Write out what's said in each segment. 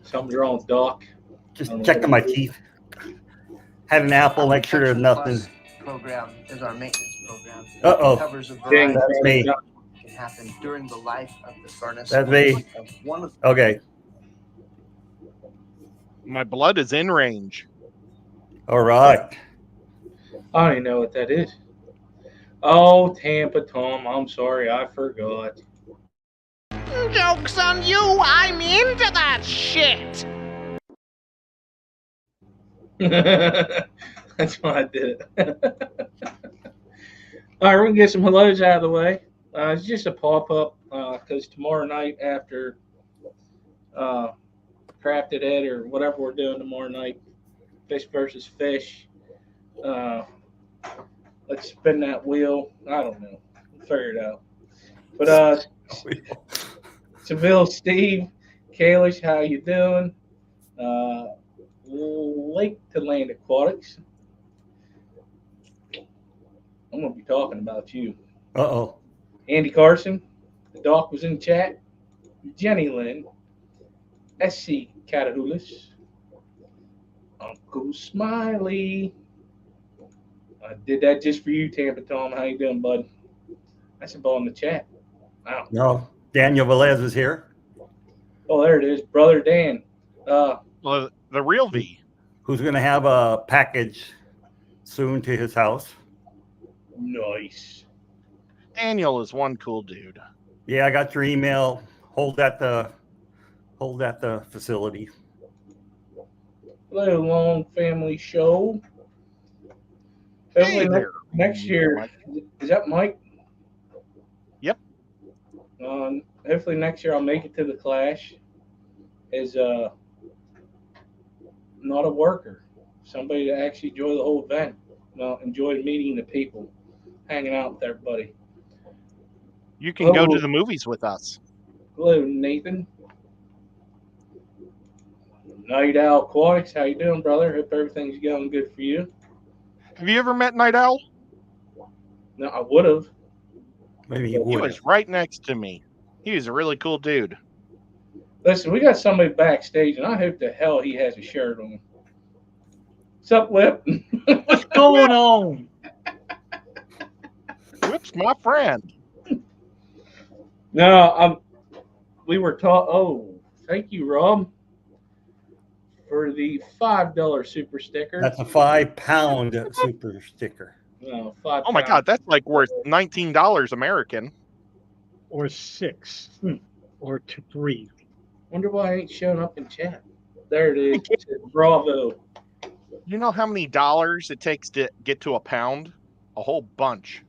Something's wrong with Doc. Just checking my teeth. Had an apple, make sure there's nothing. Program is our maintenance program. Uh-oh. It covers a variety That's me. that can happen during the life of the furnace. That's me. Okay. My blood is in range. All right. I don't even know what that is. Oh, Tampa Tom, I'm sorry, I forgot. Joke's on you, I'm into that shit! That's why I did it. All right, we're going to get some hellos out of the way. It's just a pop-up because tomorrow night after Crafted Ed or whatever we're doing tomorrow night, fish versus fish, let's spin that wheel. I don't know. We'll figure it out. But Seville, Steve, Kalish, how you doing? Lake to Land Aquatics. I'm going to be talking about you. Uh-oh. Andy Carson, the doc was in the chat. Jenny Lynn, SC Catahoulous, Uncle Smiley. I did that just for you, Tampa Tom. How you doing, bud? That's a ball in the chat. Wow. No, Daniel Velez is here. Oh, there it is. Brother Dan. Well, the real V. Who's going to have a package soon to his house. Nice. Daniel is one cool dude. Yeah, I got your email. Hold at the facility. Hello, Long Family Show. Hey Hopefully there. next year, is that Mike? Yep. Hopefully next year I'll make it to the Clash as not a worker, somebody to actually enjoy the whole event. Enjoy meeting the people, hanging out with everybody. You can go to the movies with us. Hello, Nathan. Night Owl Aquatics, how you doing, brother? Hope everything's going good for you. Have you ever met Night Owl? No, I would have. Maybe He was right next to me. He was a really cool dude. Listen, we got somebody backstage, and I hope the hell he has a shirt on. What's up, Whip? What's going on? Whip's my friend. No, we were taught. Oh, thank you, Rob, for the $5 super sticker. That's a 5-pound super sticker. No, 5 Oh my God, that's like worth $19 American. Or 6. Or 3. Wonder why I ain't showing up in chat. There it is. It says, Bravo. You know how many dollars it takes to get to a pound? A whole bunch.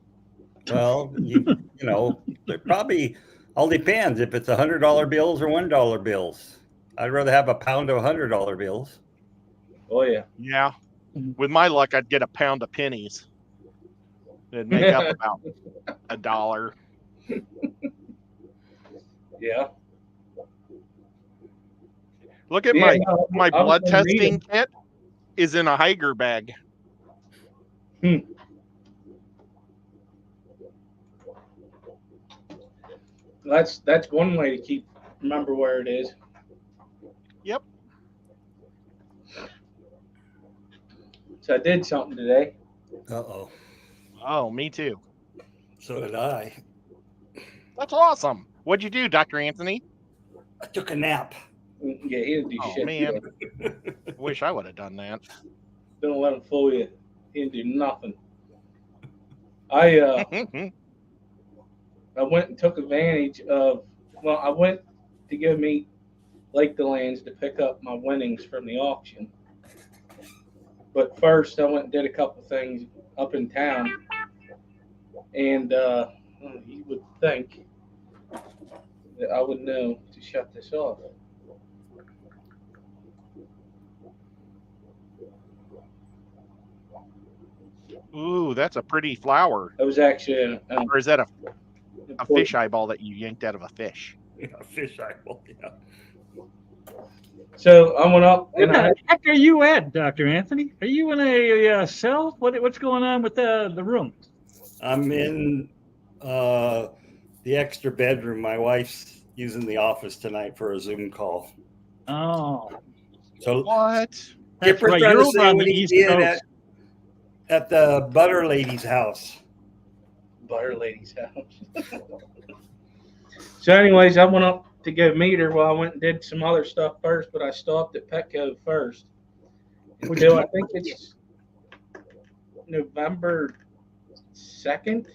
Well, you know, it probably all depends if it's $100 bills or $1 bills. I'd rather have a pound of $100 bills. Oh yeah. Yeah. With my luck, I'd get a pound of pennies. It'd make up about $1. Yeah. Look at my blood testing kit is in a Higer bag. That's one way to remember where it is. Yep. So I did something today. Uh-oh. Oh, me too. So did I. That's awesome. What'd you do, Dr. Anthony? I took a nap. Yeah, he didn't do shit. Man. Wish I would have done that. Don't let him fool you. He didn't do nothing. I went and took advantage of. Well, I went to go meet Lake DeLands to pick up my winnings from the auction. But first, I went and did a couple things up in town, and you would think that I would know to shut this off. Ooh, that's a pretty flower. It was actually or is that a fish eyeball that you yanked out of a fish? A fish eyeball, yeah. So I went up Where and the heck are you at, Dr. Anthony? Are you in a cell? What's going on with the room? I'm in the extra bedroom. My wife's using the office tonight for a Zoom call. Oh, So What? that's Skipper's right. trying You're to over say on what the he East did Coast. at the butter lady's house. Butter lady's house. So, anyways, I went up to go meet her. Well, I went and did some other stuff first, but I stopped at Petco first. Until I think it's November 2nd.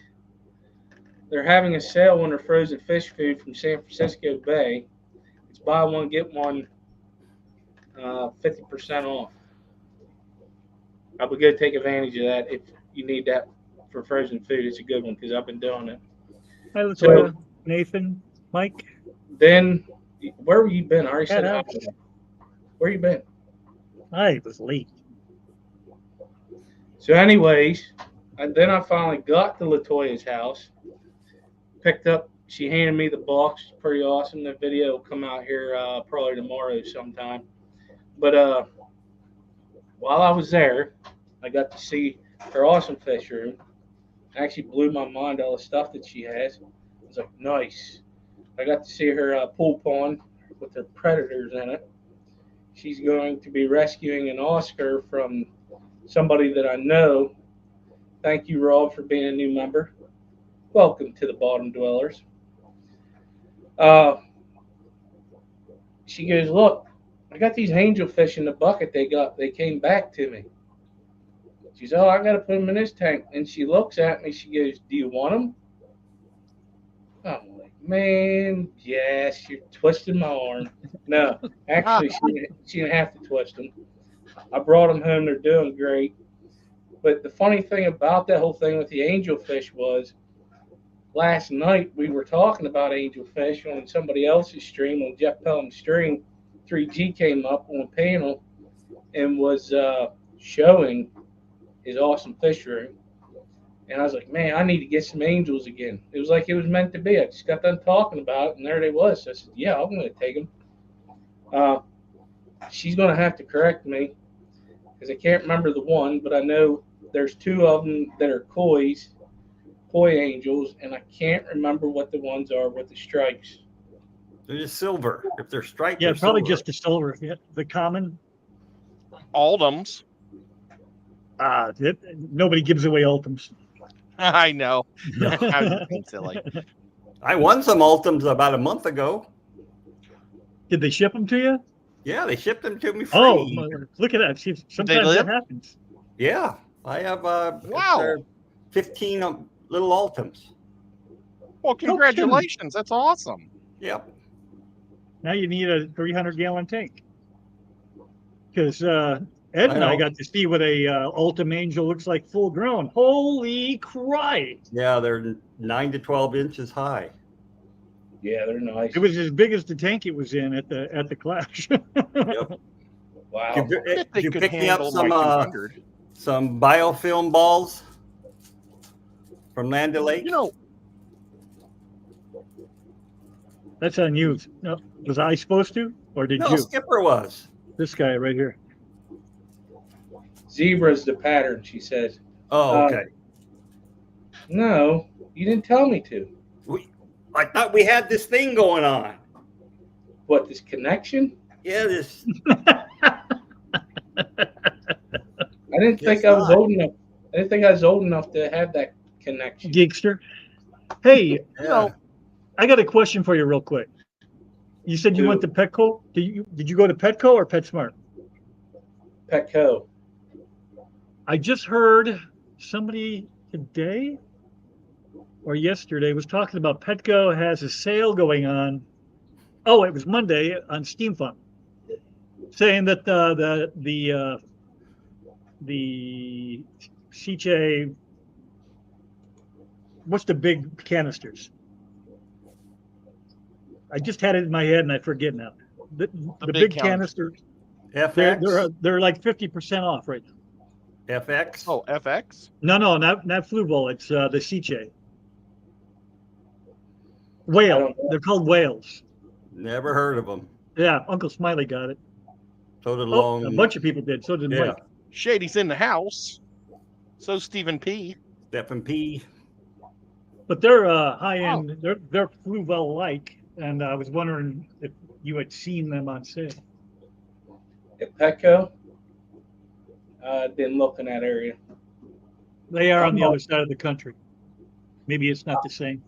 They're having a sale on their frozen fish food from San Francisco Bay. It's buy one, get one 50% off. I would go take advantage of that if you need that for frozen food. It's a good one because I've been doing it. Hi, Latoya, So Nathan, Mike. then, where have you been? I already said Cat hi. Where you been? I was late. So, anyways, then I finally got to Latoya's house. Picked up. She handed me the box. Pretty awesome. The video will come out here probably tomorrow sometime. But while I was there, I got to see her awesome fish room. Actually blew my mind all the stuff that she has. I was like, nice. I got to see her pool pond with her predators in it. She's going to be rescuing an Oscar from somebody that I know. Thank you, Rob, for being a new member. Welcome to the Bottom Dwellers. She goes, look, I got these angelfish in the bucket they came back to me. She says, oh, I got to put them in this tank. And she looks at me. She goes, do you want them? I'm like, man, yes, you're twisting my arm. No, actually, she didn't have to twist them. I brought them home. They're doing great. But the funny thing about that whole thing with the angelfish was last night we were talking about angelfish on somebody else's stream, on Jeff Pelham's stream. 3G came up on a panel and was showing his awesome fish room. And I was like, man, I need to get some angels again. It was like it was meant to be. I just got done talking about it, and there they was. So I said, yeah, I'm going to take them. She's going to have to correct me because I can't remember the one, but I know there's two of them that are koi angels, and I can't remember what the ones are with the stripes. They're just silver. If they're striped, Yeah, they're probably silver. just the silver. Yeah, the common. Aldums. Nobody gives away ultims. I know. I'm just being silly. I won some ultims about a month ago. Did they ship them to you? Yeah, they shipped them to me free. Oh, look at that. See, sometimes live? that happens. Yeah, I have Wow. 15 little ultims. Well, congratulations. That's awesome. Yep. Now you need a 300-gallon tank. Because Ed and I know. got to see what a Ultim Angel looks like full grown. Holy Christ! Yeah, they're 9 to 12 inches high. Yeah, they're nice. It was as big as the tank it was in at the Clash. Yep. Wow. If they You could pick me up handle some my 200. some biofilm balls from Land O'Lakes. You know, That's on you. No, was I supposed to, or did No, you? Skipper was. This guy right here. Zebra's the pattern, she says. Oh, okay. No, you didn't tell me to. I thought we had this thing going on. What, this connection? Yeah, this. I didn't think Guess I was not. old enough. I didn't think I was old enough to have that connection. Geekster. Hey, Yeah. I got a question for you real quick. You said you went to Petco. Did you go to Petco or PetSmart? Petco. I just heard somebody today or yesterday was talking about Petco has a sale going on. Oh, it was Monday on Steam Fun, saying that the CJ, what's the big canisters? I just had it in my head and I forget now. The big canisters. FX. They're like 50% off right now. FX. oh, FX? No, not Flu Bowl. It's the CJ. Whale. They're called whales. Never heard of them. Yeah, Uncle Smiley got it. So did Oh, Long. a bunch of people did. So did Yeah. Mike. Shady's in the house. So Stephen P. Stephen P. But they're high end. They're Flu Bowl like, and I was wondering if you had seen them on sale. At Petco, didn't look in that area. They are on the other side of the country. Maybe it's not the same.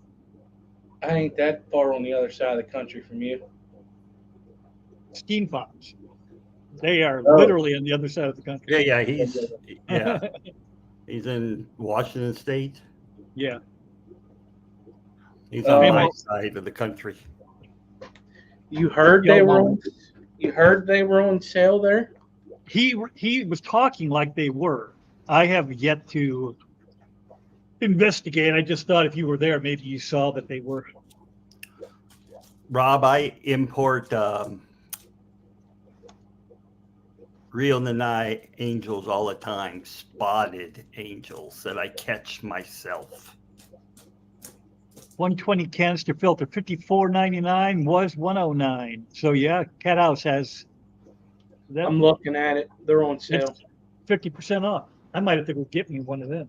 I ain't that far on the other side of the country from you. Steam Farms. They are Oh. literally on the other side of the country. Yeah, he's in Washington State. Yeah. He's on Oh. my side of the country. You heard Yo, they were Mom. on, you heard they were on sale there? He was talking like they were. I have yet to investigate. I just thought if you were there, maybe you saw that they were. Rob, I import real Nanai angels all the time, spotted angels that I catch myself. 120 canister filter, $54.99 was $109. So yeah, Cat House has that. I'm looking at it. They're on sale. It's 50% off. I might have to go get me one of them.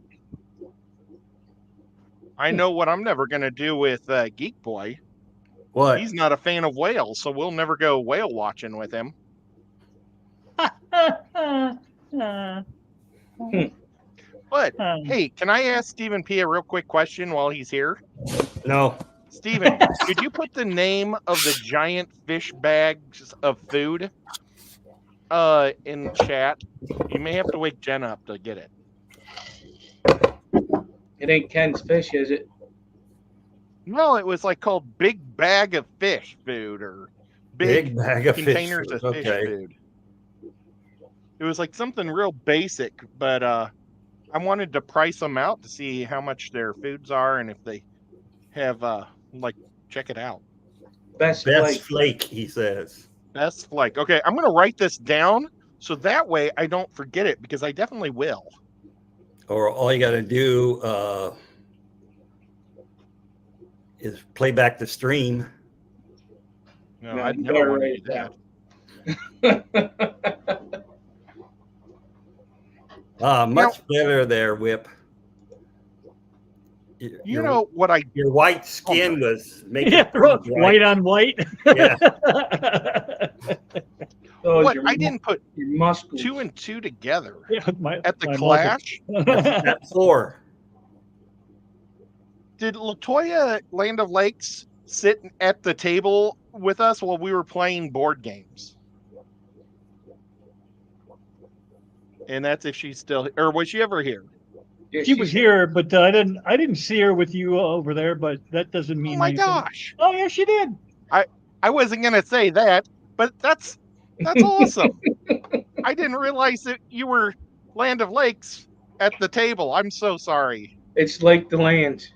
I know what I'm never going to do with Geek Boy. What? He's not a fan of whales, so we'll never go whale watching with him. But hey, can I ask Stephen P. a real quick question while he's here? No. Stephen, could you put the name of the giant fish bags of food in chat? You may have to wake Jen up to get it. It ain't Ken's Fish, is it? No, it was like called Big Bag of Fish Food or Big bag of Containers fish. of Fish Okay. Food. It was like something real basic, but I wanted to price them out to see how much their foods are and if they have check it out. Best Best flake. flake, he says. Best flake. Okay, I'm gonna write this down so that way I don't forget it because I definitely will. Or all you got to do is play back the stream. No, No, I'd you never gotta want to write do it that. down. Much better there, Whip. You know what I Your white skin was making Yeah, it look right. white on white. Yeah. Those what your I didn't put your muscles. 2 and 2 together Yeah, at the my Clash. That's 4. Did Latoya Land of Lakes sit at the table with us while we were playing board games? And that's if she's still, or was she ever here? Yeah, She was here, but I didn't see her with you over there. But that doesn't mean Oh my anything. gosh! Oh yeah, she did. I wasn't gonna say that, but that's awesome. I didn't realize that you were Land of Lakes at the table. I'm so sorry. It's Lake Delands.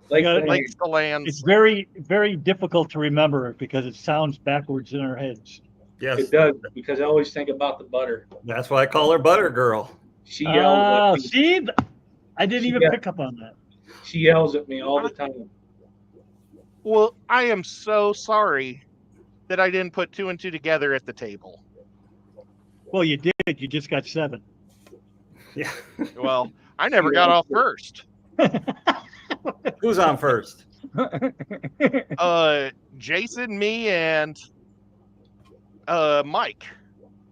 Lake Yeah, Delands. Lakes the lands. It's very, very difficult to remember because it sounds backwards in our heads. Yes. It does, because I always think about the butter. That's why I call her Butter Girl. She yells at me. See, I didn't even Yeah. pick up on that. She yells at me all the time. Well, I am so sorry that I didn't put 2 and 2 together at the table. Well, you did. You just got 7. Yeah. Well, I never got off first. Who's on first? Jason, me, and Mike.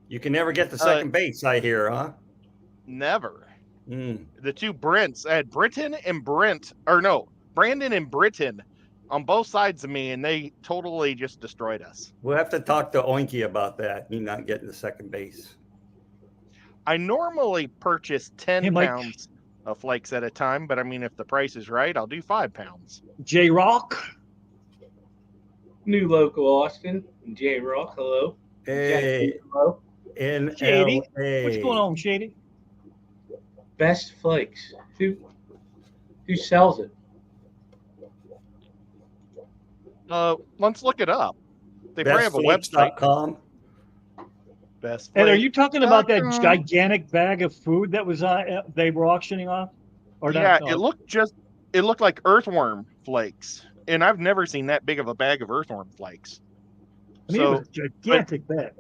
You can never get the second base, I hear, huh? Never. Mm. The 2 Brents. I had Britton and Brent, or no, Brandon and Britton on both sides of me, and they totally just destroyed us. We'll have to talk to Oinky about that. You not getting the second base. I normally purchase 10 Hey, Mike. pounds of flakes at a time, but I mean, if the price is right, I'll do 5 pounds. J Rock. New local Austin. J Rock, hello. Hey, Jackie, hello. in Shady. LA. What's going on, Shady? Best flakes. Who sells it? Let's look it up. They probably have a website. Bestflakes.com. Best And are Flake. you talking about that Um, gigantic bag of food that was they were auctioning off? Or Yeah, not? it looked like earthworm flakes, and I've never seen that big of a bag of earthworm flakes. I mean, it was a gigantic bag.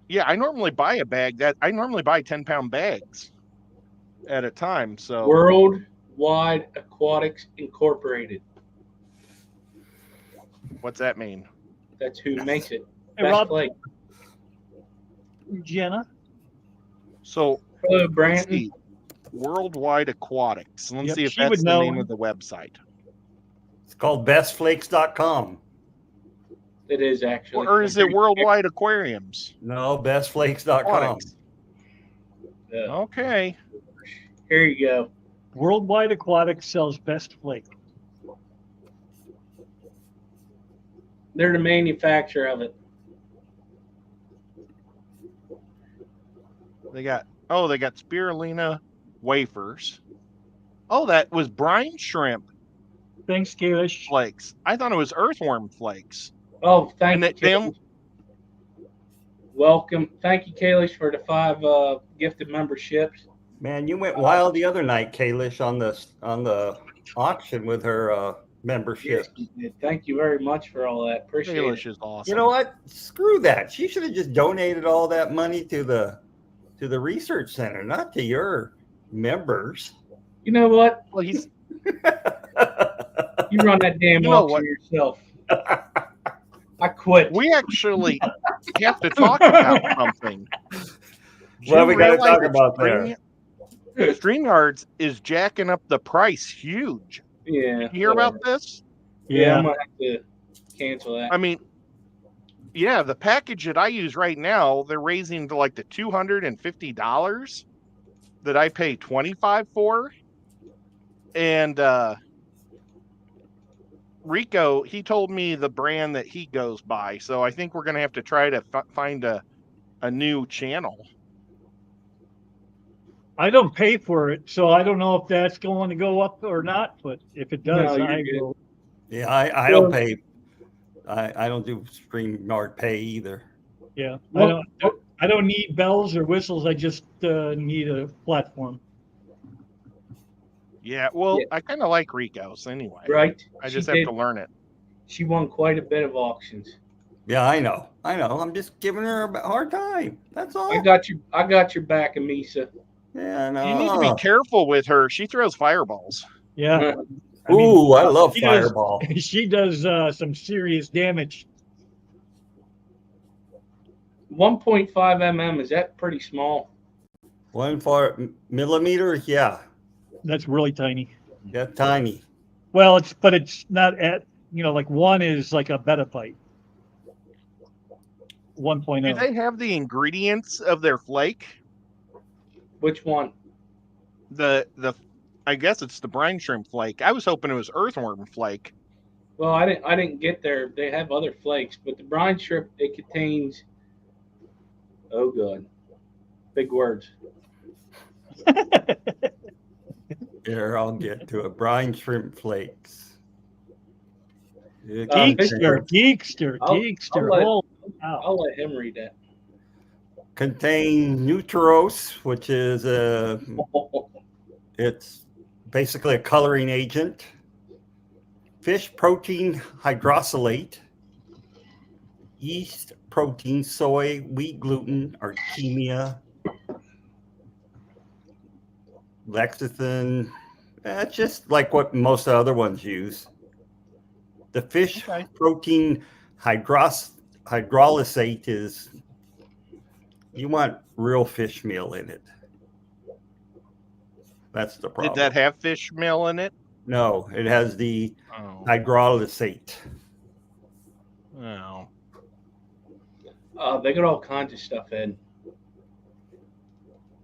Yeah, I normally buy 10-pound bags at a time. So Worldwide Aquatics Incorporated. what's that mean? That's who makes it. Hey, Best Rob, flake. Jenna. So Hello, let's Brandon. see. Worldwide Aquatics. Let's Yep, see if she would that's the know. name of the website. It's called bestflakes.com. It is actually. Or is it Worldwide Aquariums? No, bestflakes.com. Aquatics. Yeah. Okay. Here you go. Worldwide Aquatics sells Best Flake. They're the manufacturer of it. They got spirulina wafers. Oh, that was brine shrimp Thanks, Kalish. flakes. I thought it was earthworm flakes. Oh, thank And you, they Kalish. Welcome. Thank you, Kalish, for the 5 gifted memberships. Man, you went wild the other night, Kalish, on the auction with her membership. Yes, you did. Thank you very much for all that. Appreciate Baelish it. is awesome. You know what? Screw that. She should have just donated all that money to the research center, not to your members. You know what? Well, he's You run that damn You know auction what? yourself. I quit. we actually have to talk about something. What we got to realize talk that about there? StreamYards is jacking up the price huge. Yeah. You hear about this? Yeah, I'm Yeah. gonna have to cancel that. I mean, yeah, the package that I use right now, they're raising to like the $250 that I pay $25 for. And Rico, he told me the brand that he goes by, so I think we're gonna have to try to find a new channel. I don't pay for it, so I don't know if that's going to go up or not. But if it does, No, you're I good. will. Yeah, I don't pay. I don't do StreamYard pay either. Yeah, Well, I don't need bells or whistles. I just need a platform. Yeah, well, Yeah. I kind of like Rico's anyway. Right? I She just have did. to learn it. She won quite a bit of auctions. Yeah, I know. I'm just giving her a hard time. That's all. I got your back, Amisa. Yeah, I know. You need to be careful with her. She throws fireballs. Yeah. Ooh, I love she does- Fireball. She does some serious damage. 1.5 mm, is that pretty small? 1 millimeter, yeah, That's really tiny. tiny. Well, it's not at like one is like a petabyte. 1.0. Do they have the ingredients of their flake? Which one? The I guess it's the brine shrimp flake. I was hoping it was earthworm flake. Well, I didn't get there. They have other flakes, but the brine shrimp, it contains, oh god, big words. Here, I'll get to it. Brine shrimp flakes. Geekster. I'll Oh, let him read that. Contain Neutrose, which is it's basically a coloring agent. Fish protein hydrolysate, yeast protein, soy, wheat gluten, artemia, lecithin. It's just like what most other ones use. The fish Okay. protein hydrolysate is, you want real fish meal in it. That's the problem. Did that have fish meal in it? No, it has the Oh. hydrolysate. Oh. They got all kinds of stuff in.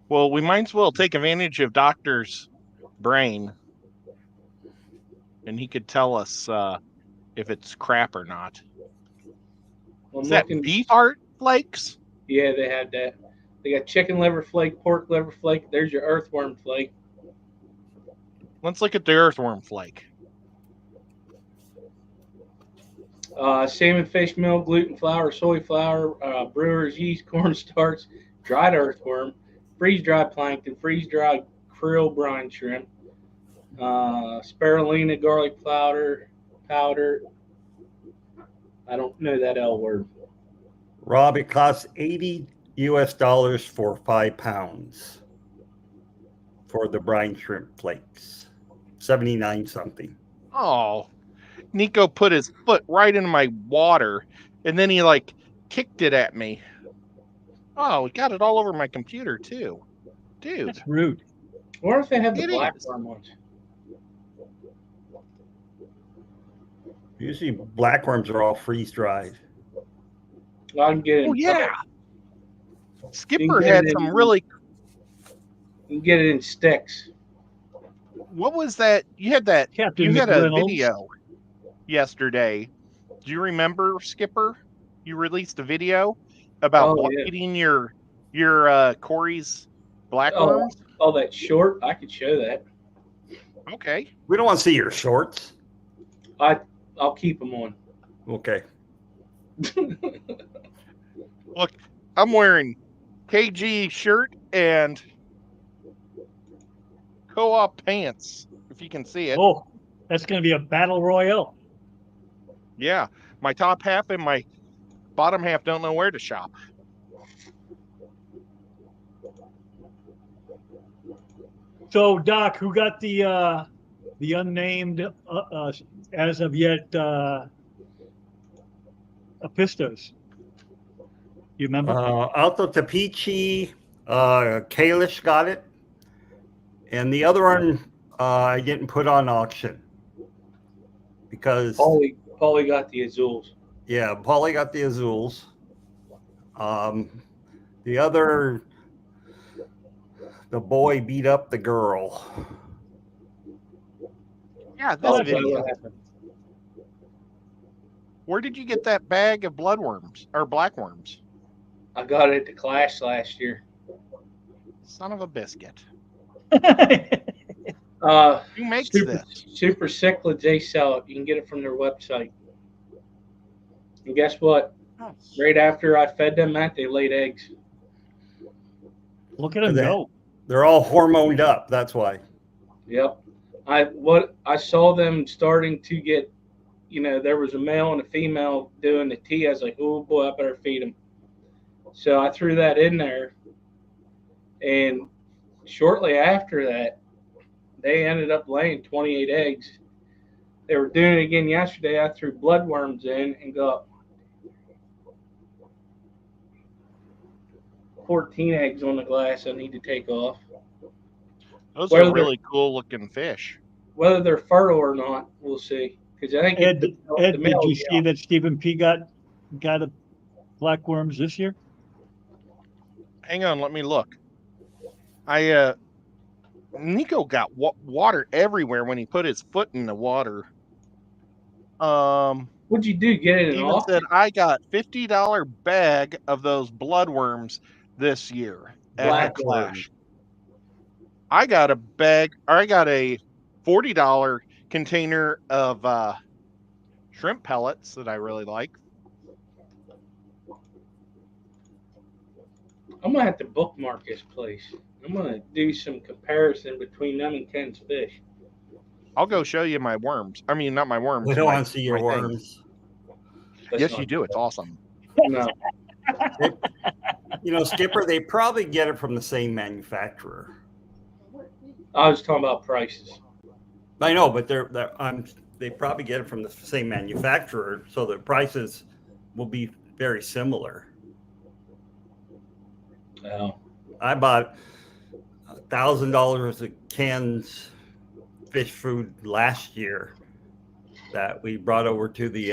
Well, we might as well take advantage of Doctor's brain, and he could tell us if it's crap or not. I'm Is that looking- beef heart flakes? Yeah, they have that. They got chicken liver flake, pork liver flake. There's your earthworm flake. Let's look at the earthworm flake. Salmon fish meal, gluten flour, soy flour, brewer's yeast, cornstarch, dried earthworm, freeze-dried plankton, freeze-dried krill brine shrimp, spirulina garlic powder. I don't know that L word. Rob, it costs $80 for 5 pounds for the brine shrimp flakes. 79 something. Oh, Nico put his foot right in my water, and then he like kicked it at me. Oh, we got it all over my computer too, dude. That's rude. I wonder if they have the It black is. worm ones. Usually blackworms are all freeze dried. I can get it. Oh yeah, You Skipper can get had it some in- really. You can get it in sticks. What was that? You had that. Captain You had a McReynolds. video yesterday. Do you remember, Skipper? You released a video about Oh, yeah. eating your Corey's blackworms. Oh, that short. I could show that. Okay. We don't want to see your shorts. I'll keep them on. Okay. Look, I'm wearing KG shirt and co-op pants. If you can see it. Oh, that's going to be a battle royale. Yeah, my top half and my bottom half don't know where to shop. So, Doc, who got the unnamed, as of yet, Pistos? You remember? Alto Tapichi, Kalish got it. And the other one I didn't put on auction. Because, Paulie got the Azules. yeah, Paulie got the Azules. The other, the boy beat up the girl. Yeah, this Oh, that's video. what happened. Where did you get that bag of bloodworms or blackworms? I got it at the Clash last year. Son of a biscuit. Who makes this? Super Cichlids, they sell it. You can get it from their website. And guess what? Right after I fed them that, they laid eggs. Look at him They- go. They're all hormoned up. That's why. Yep. I saw them starting to get, there was a male and a female doing the tea. I was like, oh boy, I better feed them. So I threw that in there, and shortly after that, they ended up laying 28 eggs. They were doing it again yesterday. I threw bloodworms in and got 14 eggs on the glass I need to take off. Those Whether are they're- really cool looking fish. Whether they're fertile or not, we'll see. Because I think Ed, the did male, you see that Stephen P got a blackworms this year? Hang on, let me look. Nico got water everywhere when he put his foot in the water. What'd you do? Get it in Steven auction? said I got $50 bag of those bloodworms this year at the Blackworm. Clash. I got a bag, or I got a $40 container of shrimp pellets that I really like. I'm gonna have to bookmark this place. I'm gonna do some comparison between them and Ken's fish. I'll go show you my worms. I mean, not my worms. We don't my- want to see your my thing. worms. That's Yes, not- you do. It's awesome. No, Skipper, they probably get it from the same manufacturer. I was talking about prices. I know, but they probably get it from the same manufacturer, so the prices will be very similar. Oh, I bought $1,000 of cans fish food last year that we brought over to the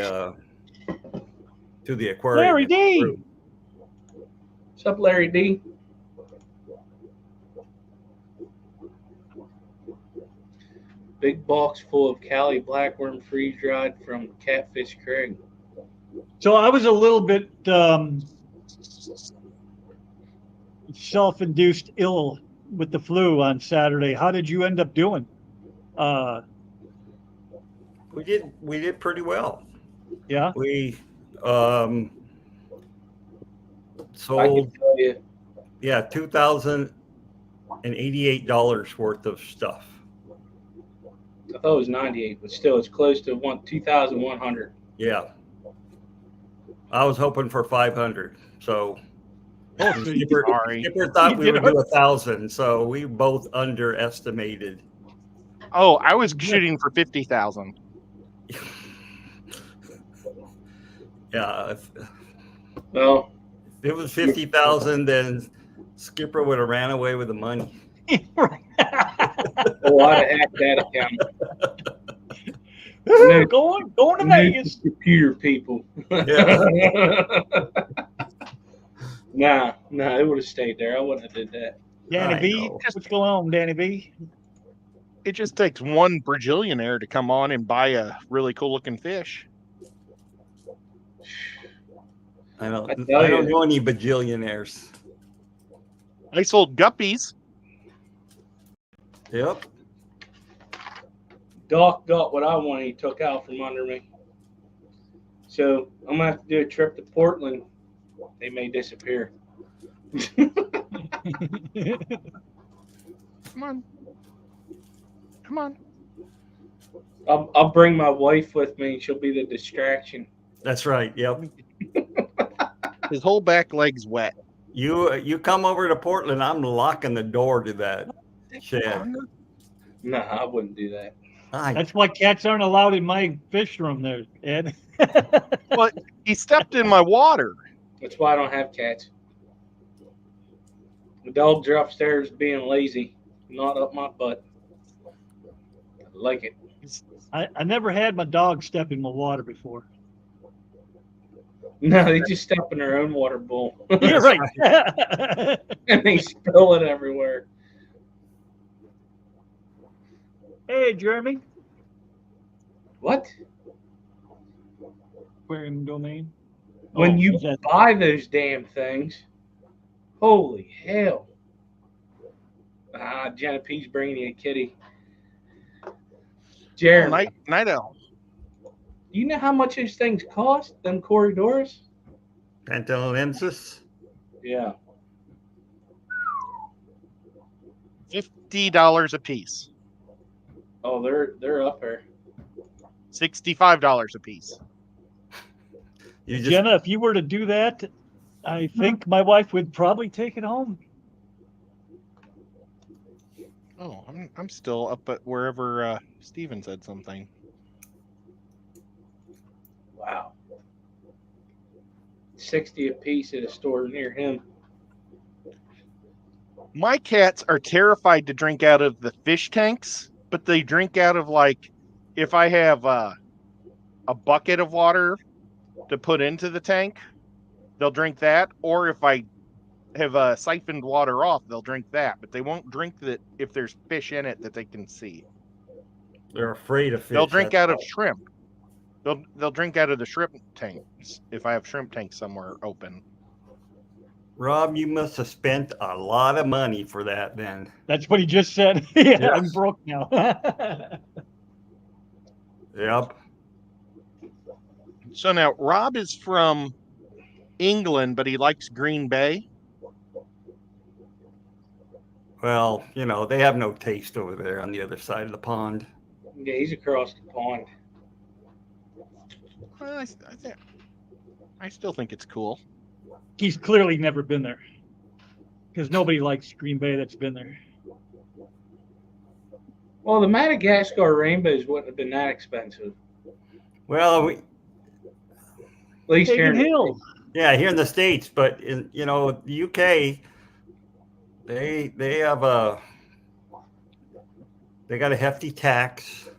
aquarium. Larry D. what's up, Larry D? Big box full of Cali blackworm freeze dried from Catfish Craig. So I was a little bit self-induced ill with the flu on Saturday. How did you end up doing? We did pretty well. Yeah. We I can sold tell you, $2,088 worth of stuff. I thought it was 98, but still, it's close to 2,100. Yeah. I was hoping for 500. So Oh, so you- Sorry. Skipper thought You we did would do 1,000. So we both underestimated. Oh, I was shooting for 50,000. Yeah. If Well, If it was 50,000, then Skipper would have ran away with the money. Oh, I'd have hacked that account. Going to Vegas. Computer people. Yeah. Nah, it would have stayed there. I wouldn't have did that. Danny I B, know. what's going on, Danny B? It just takes one Brazilianaire to come on and buy a really cool looking fish. I don't tell you. know any bajillionaires. I sold guppies. Yep. Doc got what I wanted. He took out from under me. So I'm gonna have to do a trip to Portland. They may disappear. Come on. I'll bring my wife with me. She'll be the distraction. That's right. Yep. His whole back leg's wet. You come over to Portland, I'm locking the door to that shed. No, I wouldn't do that. That's why cats aren't allowed in my fish room there, Ed. Well, he stepped in my water. That's why I don't have cats. The dogs are upstairs being lazy, not up my butt. I like it. I never had my dog step in my water before. No, they just step in their own water bowl. You're right. And they spill it everywhere. Hey, Jeremy. What? Aquarium domain. When you is that- buy those damn things, holy hell. Jenna P's bringing you a kitty. Jeremy, Night owl. you know how much those things cost, them corridors? Pantalensis. Yeah. $50 a piece. Oh, they're up there. $65 a piece. You just, Jenna, if you were to do that, I think my wife would probably take it home. Oh, I'm still up at wherever Steven said something. Wow. 60 a piece at a store near him. My cats are terrified to drink out of the fish tanks, but they drink out of, like, if I have a bucket of water to put into the tank, they'll drink that. Or if I have siphoned water off, they'll drink that. But they won't drink that if there's fish in it that they can see. they're afraid of fish. They'll drink that's out of all. shrimp. They'll drink out of the shrimp tanks if I have shrimp tanks somewhere open. Rob, you must have spent a lot of money for that then. That's what he just said. Yeah, Yes. I'm broke now. Yep. So now Rob is from England, but he likes Green Bay. Well, they have no taste over there on the other side of the pond. Yeah, he's across the pond. Well, I still think it's cool. He's clearly never been there because nobody likes Green Bay that's been there. Well, the Madagascar rainbows wouldn't have been that expensive. Well, At least here Pagan in Hill. yeah, here in the States, but in the UK, they have they got a hefty tax.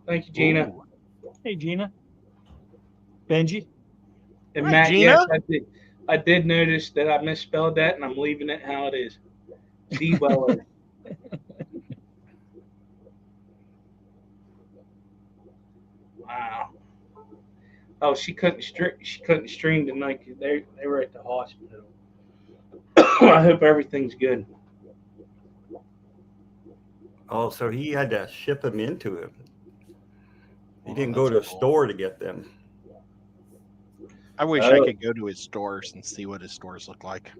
Thank you, Gina. Ooh. Hey, Gina. Benji. And Hi, Matt, Gina. yes, I did notice that I misspelled that, and I'm leaving it how it is. Weller. Wow. Oh, she couldn't stream tonight because they were at the hospital. I hope everything's good. Oh, so he had to ship them into it. He Oh, didn't go to a that's cool. store to get them. I wish I could go to his stores and see what his stores look like.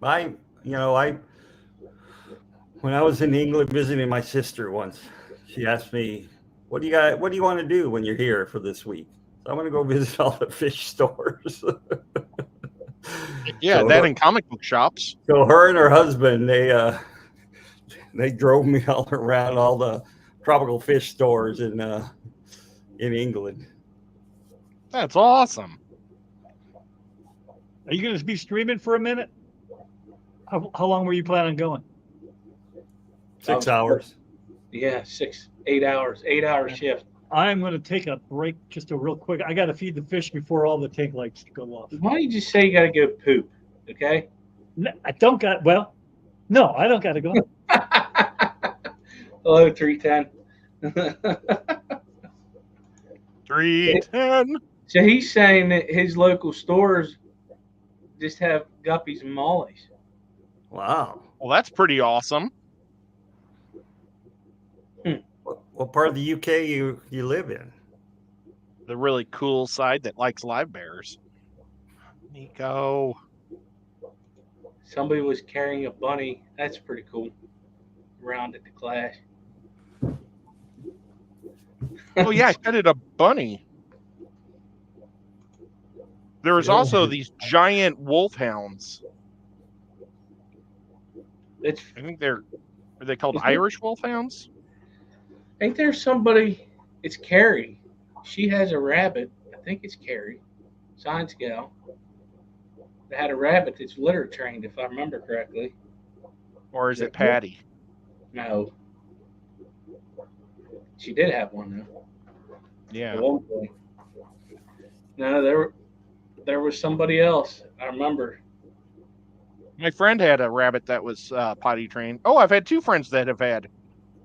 When I was in England visiting my sister once, she asked me, what do you want to do when you're here for this week? So I'm going to go visit all the fish stores. Yeah, So that her- in comic book shops. So her and her husband, they drove me all around all the tropical fish stores in England. That's awesome. Are you going to be streaming for a minute? How long were you planning on going? 6 hours. Yeah, 8 hours, 8 hour shift. I'm going to take a break just a real quick. I got to feed the fish before all the tank lights go off. Why don't you just say you got to go poop? Okay. No, I don't got. Well, no, I don't got to go. Hello, 310. 310. So he's saying that his local stores just have guppies and mollies. Wow. Well, that's pretty awesome. What part of the UK you live in? The really cool side that likes live bears. Nico. Somebody was carrying a bunny. That's pretty cool. Around at the clash. Oh yeah, I petted a bunny. There was also these giant wolfhounds. It's. I think are they called Irish wolfhounds? Ain't there somebody? It's Carrie. She has a rabbit. I think it's Carrie, science gal. That had a rabbit that's litter trained, if I remember correctly. Or is it Patty? No. She did have one though. Yeah. At one point. No, there was somebody else. I remember. My friend had a rabbit that was potty trained. Oh, I've had two friends that have had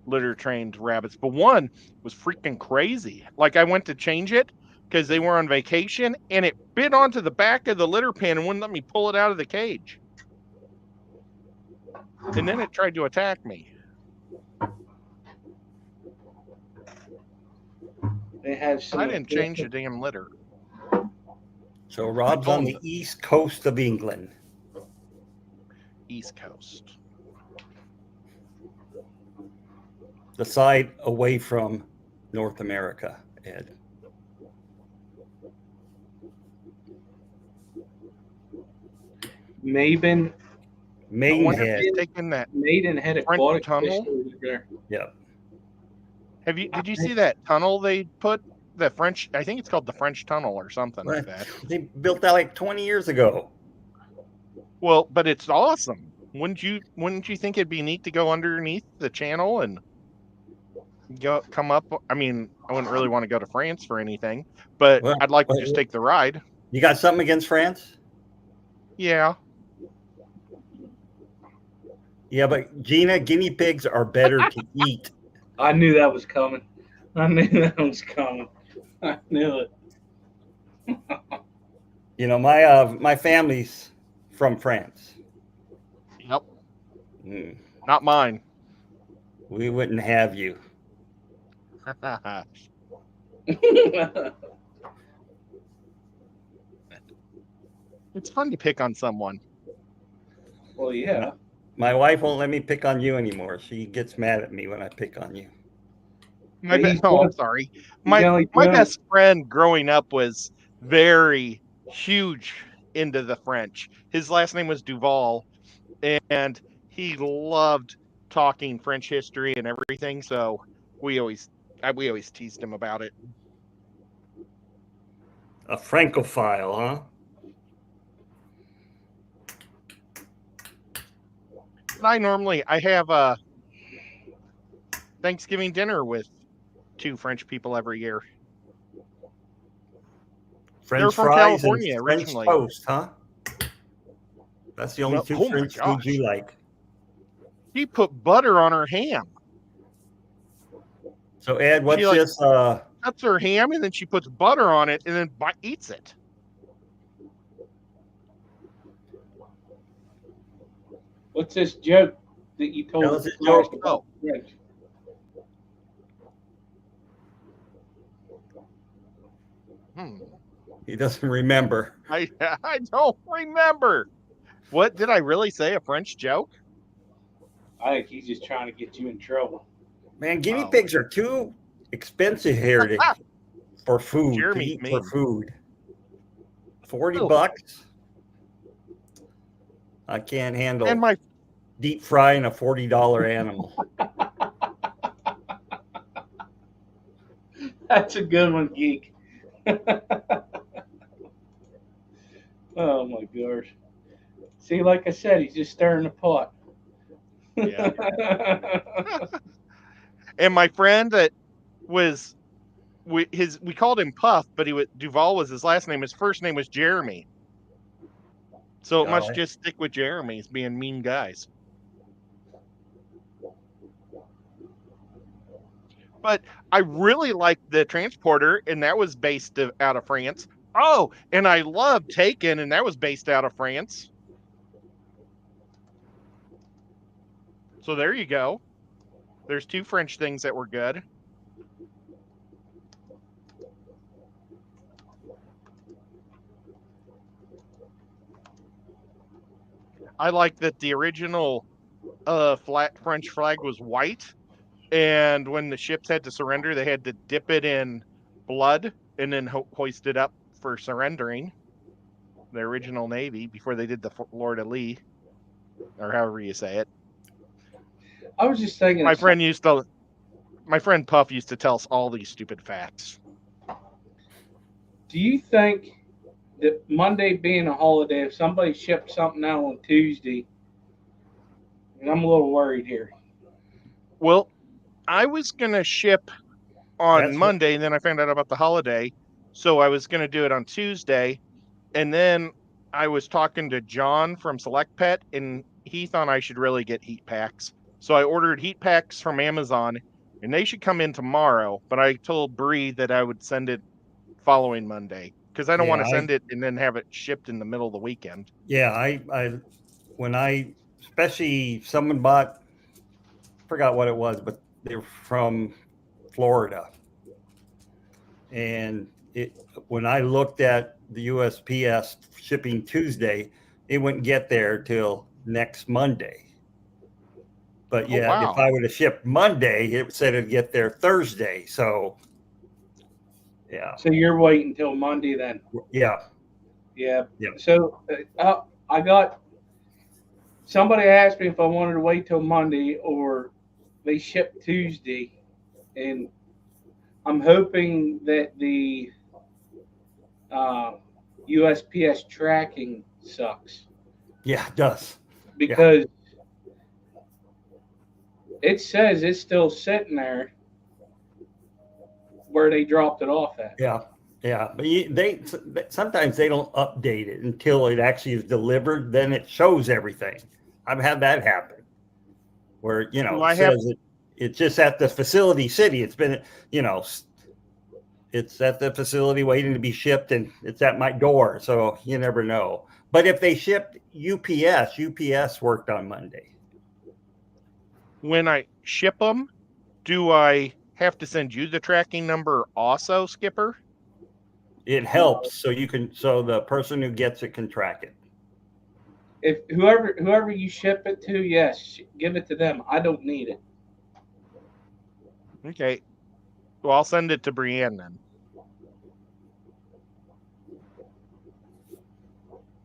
litter trained rabbits, but one was freaking crazy. Like I went to change it because they were on vacation and it bit onto the back of the litter pan and wouldn't let me pull it out of the cage. And then it tried to attack me. They have some. I didn't change the damn litter. So Rob's on the east coast of England. East Coast. The side away from North America, Ed. Maiden. Maidenhead. Taking that Maidenhead French aquatic tunnel? fish over there. Yep. Did you see that tunnel they put? The French, I think it's called the French Tunnel or something like that. They built that like 20 years ago. Well, but it's awesome. Wouldn't you think it'd be neat to go underneath the channel and come up? I mean, I wouldn't really want to go to France for anything, but I'd like to just take the ride. You got something against France? Yeah. Yeah, but Gina, guinea pigs are better to eat. I knew that was coming. I knew it. You know, my family's from France. Yep. Not mine. We wouldn't have you. It's fun to pick on someone. Well, yeah. My wife won't let me pick on you anymore. She gets mad at me when I pick on you. I'm sorry. My best friend growing up was very huge into the French. His last name was Duval, and he loved talking French history and everything. So we always teased him about it. A Francophile, huh? I have a Thanksgiving dinner with 2 French people every year. French from fries California and French originally. toast, huh? That's the only two French foods you like. She put butter on her ham. So Ed, what's She, this? Cuts her ham and then she puts butter on it and then eats it. What's this joke that you told us? Oh. He doesn't remember. I don't remember. What did I really say? A French joke? I think he's just trying to get you in trouble. Man, guinea pigs are too expensive here for food. Jeremy, for food. $40. I can't handle deep frying a $40 animal. That's a good one, geek. Oh my gosh. See, like I said, he's just stirring the pot. Yeah. And my friend that was we called him Puff, but Duval was his last name. His first name was Jeremy. So it must Oh, just stick with Jeremy's being mean guys. But I really liked the Transporter, and that was based out of France. Oh, and I loved Taken, and that was based out of France. So there you go. There's two French things that were good. I like that the original French flag was white, and when the ships had to surrender, they had to dip it in blood and then hoist it up for surrendering. The original Navy before they did the Florida Lee, or however you say it. I was just thinking. My friend Puff used to tell us all these stupid facts. Do you think that Monday being a holiday, if somebody shipped something out on Tuesday, and I'm a little worried here. Well, I was gonna ship on That's what. Monday, and then I found out about the holiday, so I was gonna do it on Tuesday, and then I was talking to John from Select Pet, and he thought I should really get heat packs. So I ordered heat packs from Amazon, and they should come in tomorrow. But I told Bree that I would send it following Monday because I don't want Yeah, to send it and then have it shipped in the middle of the weekend. yeah. When especially someone bought, forgot what it was, but they were from Florida, and when I looked at the USPS shipping Tuesday, it wouldn't get there till next Monday. But Oh, yet, if wow. I would have shipped Monday, it said it'd get there Thursday. So, yeah, So you're waiting until Monday then? yeah, Yeah. yeah. So I got somebody asked me if I wanted to wait till Monday or they ship Tuesday, and I'm hoping that the USPS tracking sucks Yeah, it does. because it says it's still sitting there where they dropped it off at. Yeah, yeah. But they sometimes they don't update it until it actually is delivered. Then it shows everything. I've had that happen where Well, it says it's just at the facility city. It's been it's at the facility waiting to be shipped, and it's at my door. So you never know. But if they shipped UPS worked on Monday. When I ship them, do I have to send you the tracking number also, Skipper? It helps so the person who gets it can track it. If whoever you ship it to, yes, give it to them. I don't need it. Okay. Well, I'll send it to Brienne then.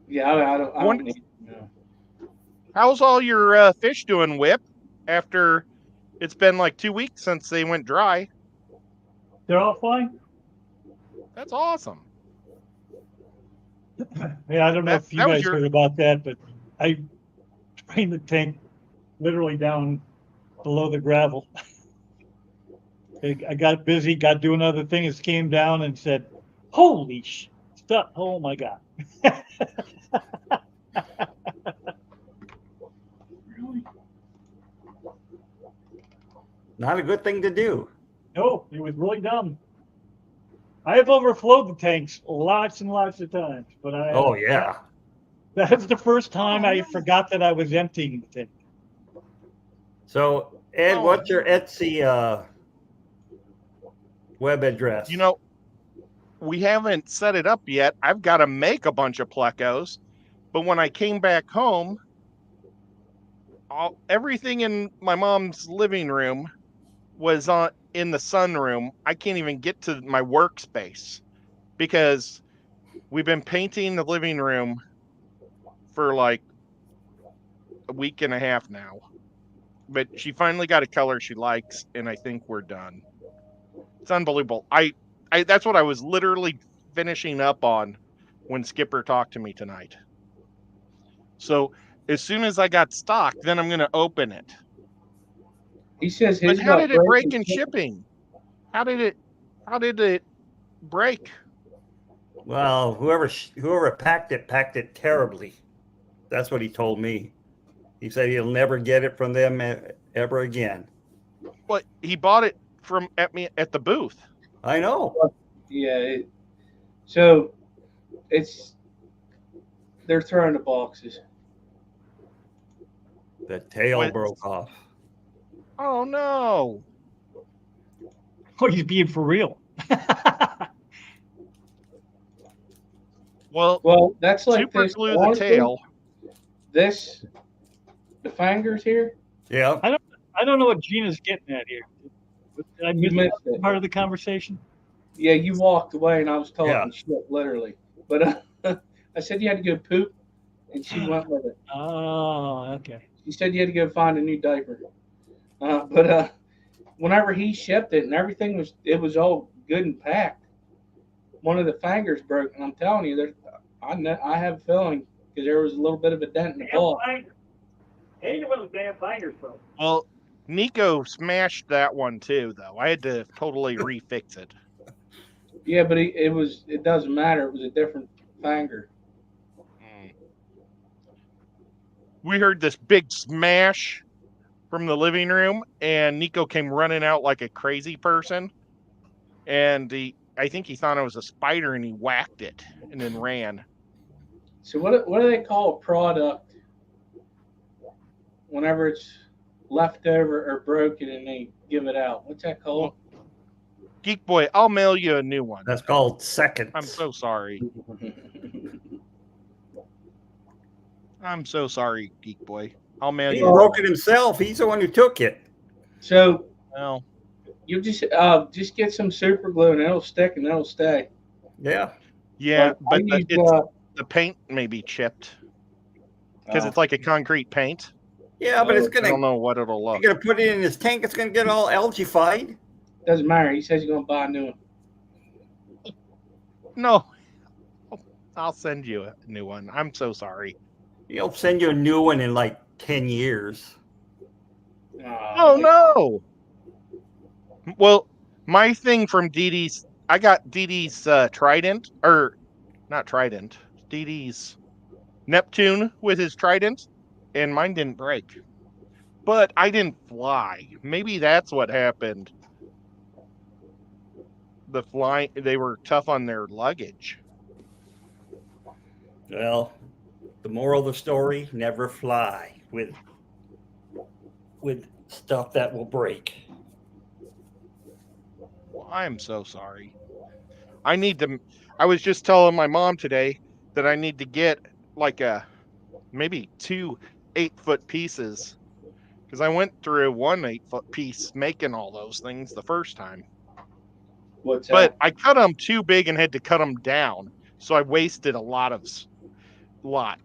Yeah, I don't need it. No. How's all your fish doing, Whip? After it's been like 2 weeks since they went dry. They're all fine. That's awesome. Yeah, I don't know if you that was guys your- heard about that, but I drained the tank literally down below the gravel. I got busy, got doing other things, came down and said, "Holy stuff! Oh my God!" Really? Not a good thing to do. No, it was really dumb. I have overflowed the tanks lots and lots of times, but Oh yeah. that's the first time I forgot that I was emptying the tank. So Ed, Oh. what's your Etsy web address? You know, we haven't set it up yet. I've got to make a bunch of plecos, but when I came back home, everything in my mom's living room was in the sunroom. I can't even get to my workspace because we've been painting the living room for like a week and a half now. But she finally got a color she likes, and I think we're done. It's unbelievable. I that's what I was literally finishing up on when Skipper talked to me tonight. So as soon as I got stock, then I'm going to open it. He says But his how did it break in in shipping? How did it break? Well, whoever packed it terribly. That's what he told me. He said he'll never get it from them ever again. But he bought it from at the booth. I know. Yeah. So they're throwing the boxes. The tail What? broke off. Oh no. Oh, he's being for real. Well, that's like super this. glue the Honestly, tail. The fingers here. Yeah. I don't know what Gina's getting at here. Did I You miss missed it. part of the conversation? Yeah, you walked away and I was talking Yeah. shit, literally. But I said you had to go poop, and she went with it. Oh, okay. She said you had to go find a new diaper. But whenever he shipped it and everything was all good and packed, one of the fingers broke, and I'm telling you, I have a feeling because there was a little bit of a dent in the ball. Hate it when the damn fingers broke. Well, Nico smashed that one too, though. I had to totally refix it. Yeah, but it doesn't matter. It was a different finger. We heard this big smash from the living room, and Nico came running out like a crazy person. And I think he thought it was a spider, and he whacked it and then ran. So what do they call a product whenever it's left over or broken and they give it out? What's that called? Geek Boy, I'll mail you a new one. That's called seconds. I'm so sorry. I'm so sorry, Geek Boy. I'll mail He you. broke it himself. He's the one who took it. So Well, you just get some super glue and it'll stick and it'll stay. Yeah. yeah, but I use, the paint may be chipped because Oh. it's like a concrete paint. Yeah, but it's I don't gonna. know what it'll look. You're gonna put it in his tank. It's gonna get all algae-fied. Doesn't matter. He says he's gonna buy a new one. No, I'll send you a new one. I'm so sorry. He'll send you a new one in like 10 years. Oh no. Well, my thing from Dee Dee's, I got Dee Dee's Trident, or not Trident, Dee Dee's Neptune with his Trident, and mine didn't break. But I didn't fly. Maybe that's what happened. They were tough on their luggage. Well, the moral of the story: never fly with stuff that will break. Well, I'm so sorry. I was just telling my mom today that I need to get like maybe 2 8-foot pieces, because I went through one 8-foot piece making all those things the first time. What's But that? I cut them too big and had to cut them down, so I wasted a lot.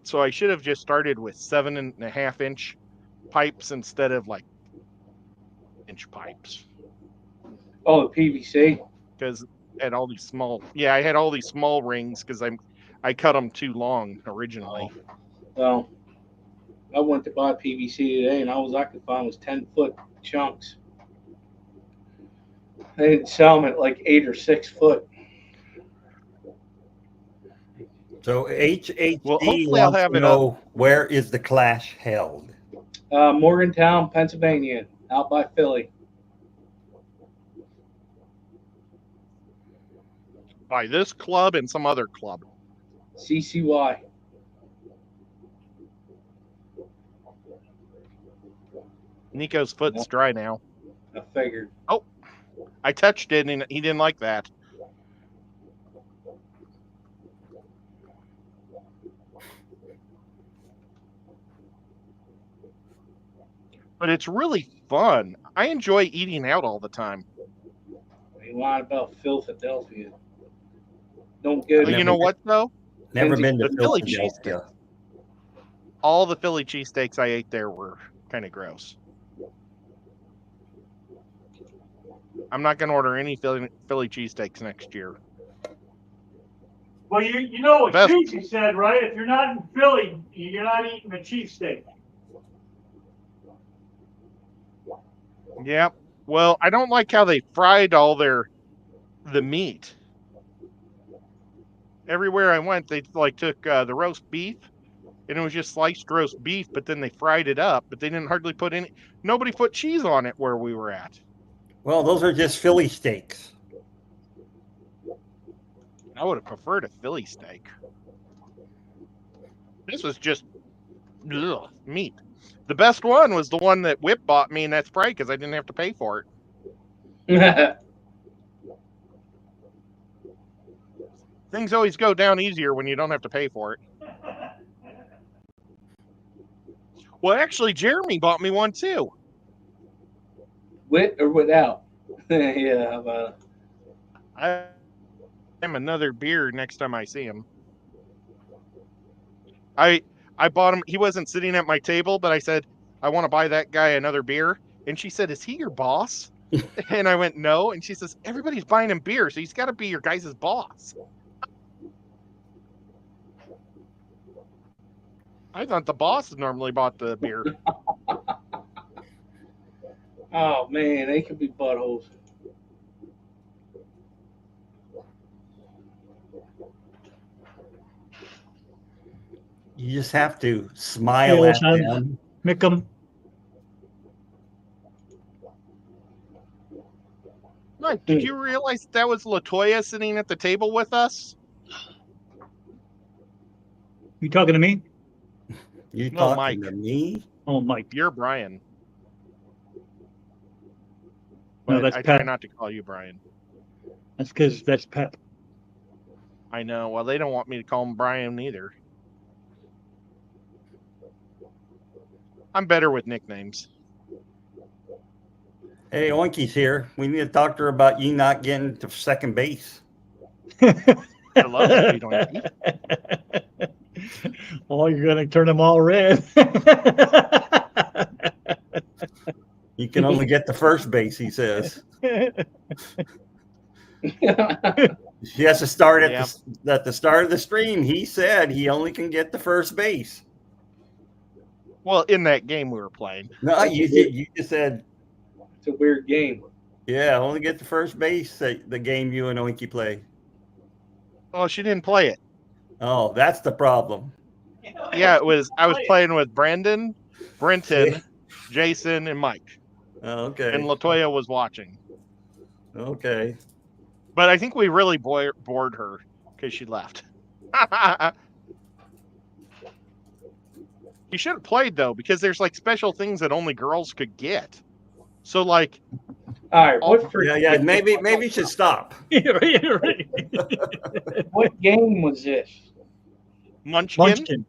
So I should have just started with 7.5-inch pipes instead of like inch pipes. Oh, the PVC. Because I had all these small rings because I cut them too long originally. Well, I went to buy PVC today, and all I could find was 10-foot chunks. They didn't sell them at like 8 or 6 foot. So HHD Well, hopefully I'll wants have to it know where is the clash held? Morgantown, Pennsylvania, out by Philly. By this club and some other club. CCY. Nico's foot's dry now. I figured. Oh, I touched it and he didn't like that. But it's really fun. I enjoy eating out all the time. You lied about Philadelphia. Don't go But to you know what though? Never been to The Philly Philadelphia. All the Philly cheesesteaks I ate there were kind of gross. I'm not going to order any Philly cheesesteaks next year. Well, you know what Best- Susie said, right? If you're not in Philly, you're not eating a cheesesteak. Yeah. Well, I don't like how they fried all the meat. Everywhere I went, they like took the roast beef, and it was just sliced roast beef, but then they fried it up, but they didn't hardly put any. Nobody put cheese on it where we were at. Well, those are just Philly steaks. I would have preferred a Philly steak. This was just meat. The best one was the one that Whip bought me, and that's probably because I didn't have to pay for it. Things always go down easier when you don't have to pay for it. Well, actually, Jeremy bought me one too. With or without? Yeah. I'm another beer next time I see him. I bought him. He wasn't sitting at my table, but I said, I want to buy that guy another beer. And she said, is he your boss? And I went, no. And she says, everybody's buying him beer, so he's got to be your guys' boss. I thought the boss normally bought the beer. Oh man, they could be buttholes. You just have to smile Hey, at son. them. Mick 'em. Mike, did you realize that was LaToya sitting at the table with us? You talking to me? You No, talking Mike. to me? Oh, Mike. You're Brian. No, But that's I try Pep. not to call you Brian. That's because that's Pep. I know. Well, they don't want me to call him Brian either. I'm better with nicknames. Hey, Oinky's here. We need to talk to her about you not getting to second base. Hello, Sweet Oinky. Oh, you're gonna turn them all red. You can only get to first base, he says. She has to start at the start of the stream. He said he only can get to first base. Well, in that game we were playing. No, you did. You just said, It's a weird game. yeah, only get to first base. The game you and Oinky play. Oh, she didn't play it. Oh, that's the problem. Yeah, it was. I was playing with Brandon, Brenton, Jason, and Mike. Oh, okay. And LaToya was watching. Okay. But I think we really bored her because she left. He should have played though, because there's like special things that only girls could get. So like, All right, what for? Yeah. Maybe you should stop. What game was this? Munchkin. Munchkin.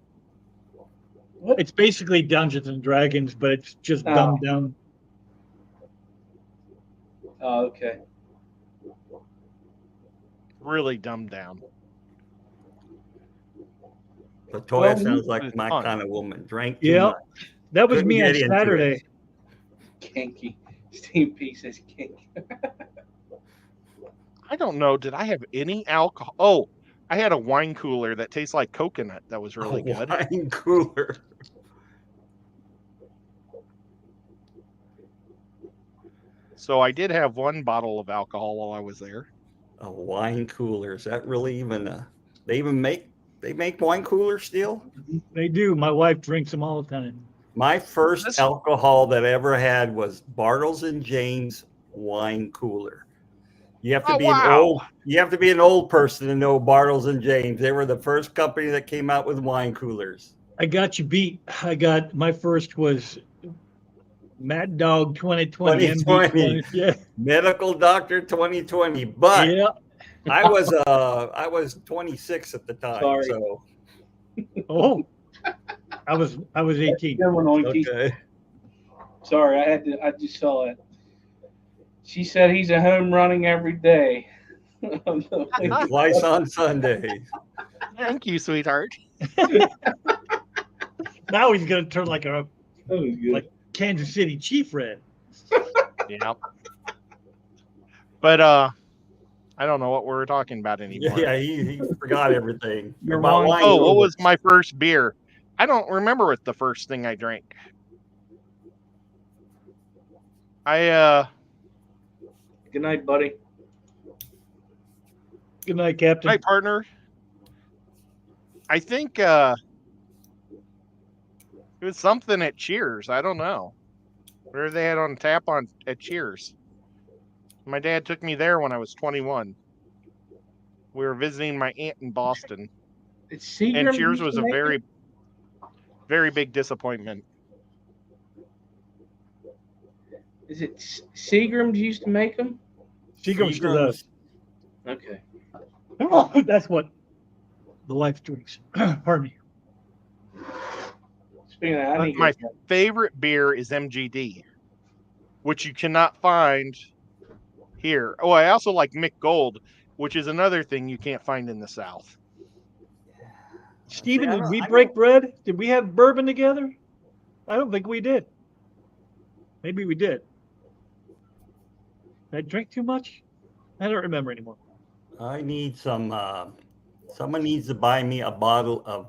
What? It's basically Dungeons and Dragons, but it's just dumbed down. Oh, okay. Really dumbed down. LaToya Well, sounds it like was my fun. kind of woman. Drank too Yeah, much. that was Couldn't me on get into it. Saturday. Kinky. Steve P says kinky. I don't know. Did I have any alcohol? Oh, I had a wine cooler that tastes like coconut. That was really good. Wine cooler. So I did have one bottle of alcohol while I was there. A wine cooler. Is that really even a? They make wine coolers still? They do. My wife drinks them all the time. My first This- alcohol that I ever had was Bartles and James wine cooler. You have to Oh, be wow. an old person to know Bartles and James. They were the first company that came out with wine coolers. I got you beat. My first was Mad Dog 2020. 2020. Yeah. Medical Doctor 2020. But Yeah. I was 26 at the time. Sorry. So Oh. I was 18. Good one, Oinky. okay. Sorry, I just saw it. She said he's a home running every day. Twice on Sunday. Thank you, sweetheart. Now he's gonna turn like a That was good. Like- Kansas City Chief red. Yeah. But I don't know what we're talking about anymore. Yeah, he forgot everything Your about wine. wine. Oh, what coolers. was my first beer? I don't remember what the first thing I drank. Good night, buddy. Good night, Captain. My partner. I think it was something at Cheers. I don't know. Where they had on tap at Cheers. My dad took me there when I was 21. We were visiting my aunt in Boston, It's and Seagram Cheers used was to a make very, it? very big disappointment. Is it Seagram's used to make them? Seagram's still does. Okay. That's what the wife drinks. Pardon me. Speaking of that, I But need to my get favorite beer is MGD, which you cannot find here. Oh, I also like Mick Gold, which is another thing you can't find in the South. Stephen, I did don't- we I break don't- bread? Did we have bourbon together? I don't think we did. Maybe we did. Did I drink too much? I don't remember anymore. I need some. Someone needs to buy me a bottle of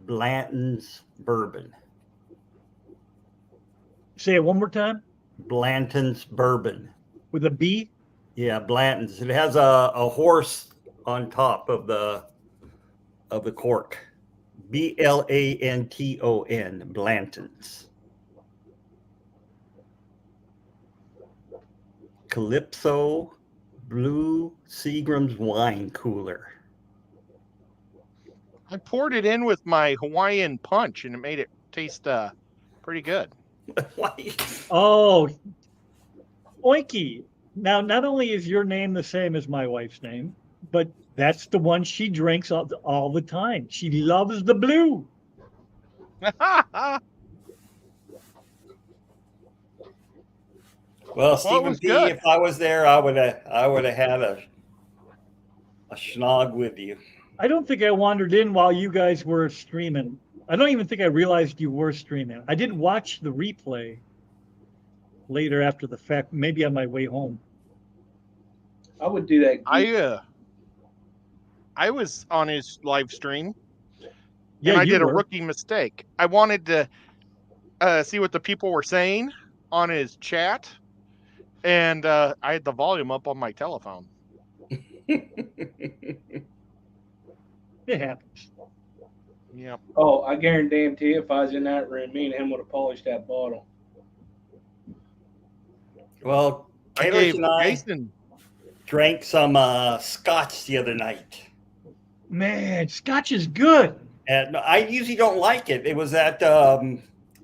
Blanton's bourbon. Say it one more time Blanton's bourbon. with a B. Yeah, Blanton's. It has a horse on top of the cork. Blanton. Blanton's. Calypso Blue Seagram's wine cooler. I poured it in with my Hawaiian punch, and it made it taste pretty good. Why? Oh, Oinky. Now, not only is your name the same as my wife's name, but that's the one she drinks all the time. She loves the blue. Well, Stephen was P., good. if I was there, I would have had a schnog with you. I don't think I wandered in while you guys were streaming. I don't even think I realized you were streaming. I did watch the replay later after the fact, maybe on my way home. I would do that. I was on his live stream, Yeah, and I you did a were. rookie mistake. I wanted to see what the people were saying on his chat, and I had the volume up on my telephone. It happens. Yep. Oh, I guarantee if I was in that room, me and him would have polished that bottle. Well, I Killers gave and I Jason. drank some scotch the other night. Man, scotch is good. And I usually don't like it. It was at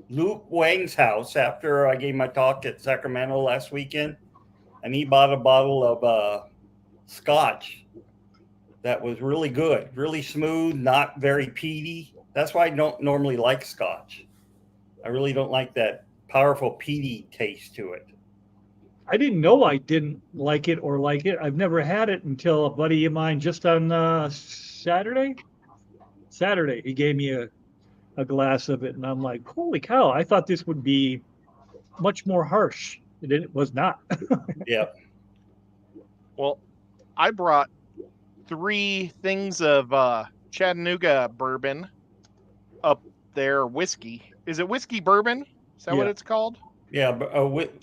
Luke Wang's house after I gave my talk at Sacramento last weekend. And he bought a bottle of scotch that was really good, really smooth, not very peaty. That's why I don't normally like scotch. I really don't like that powerful peaty taste to it. I didn't know I didn't like it or like it. I've never had it until a buddy of mine just on Saturday. He gave me a glass of it, and I'm like, holy cow, I thought this would be much more harsh. It was not. Yeah. Well, I brought 3 things of Chattanooga bourbon up there. Whiskey. Is it whiskey bourbon? Is that what Yeah. it's called? Yeah,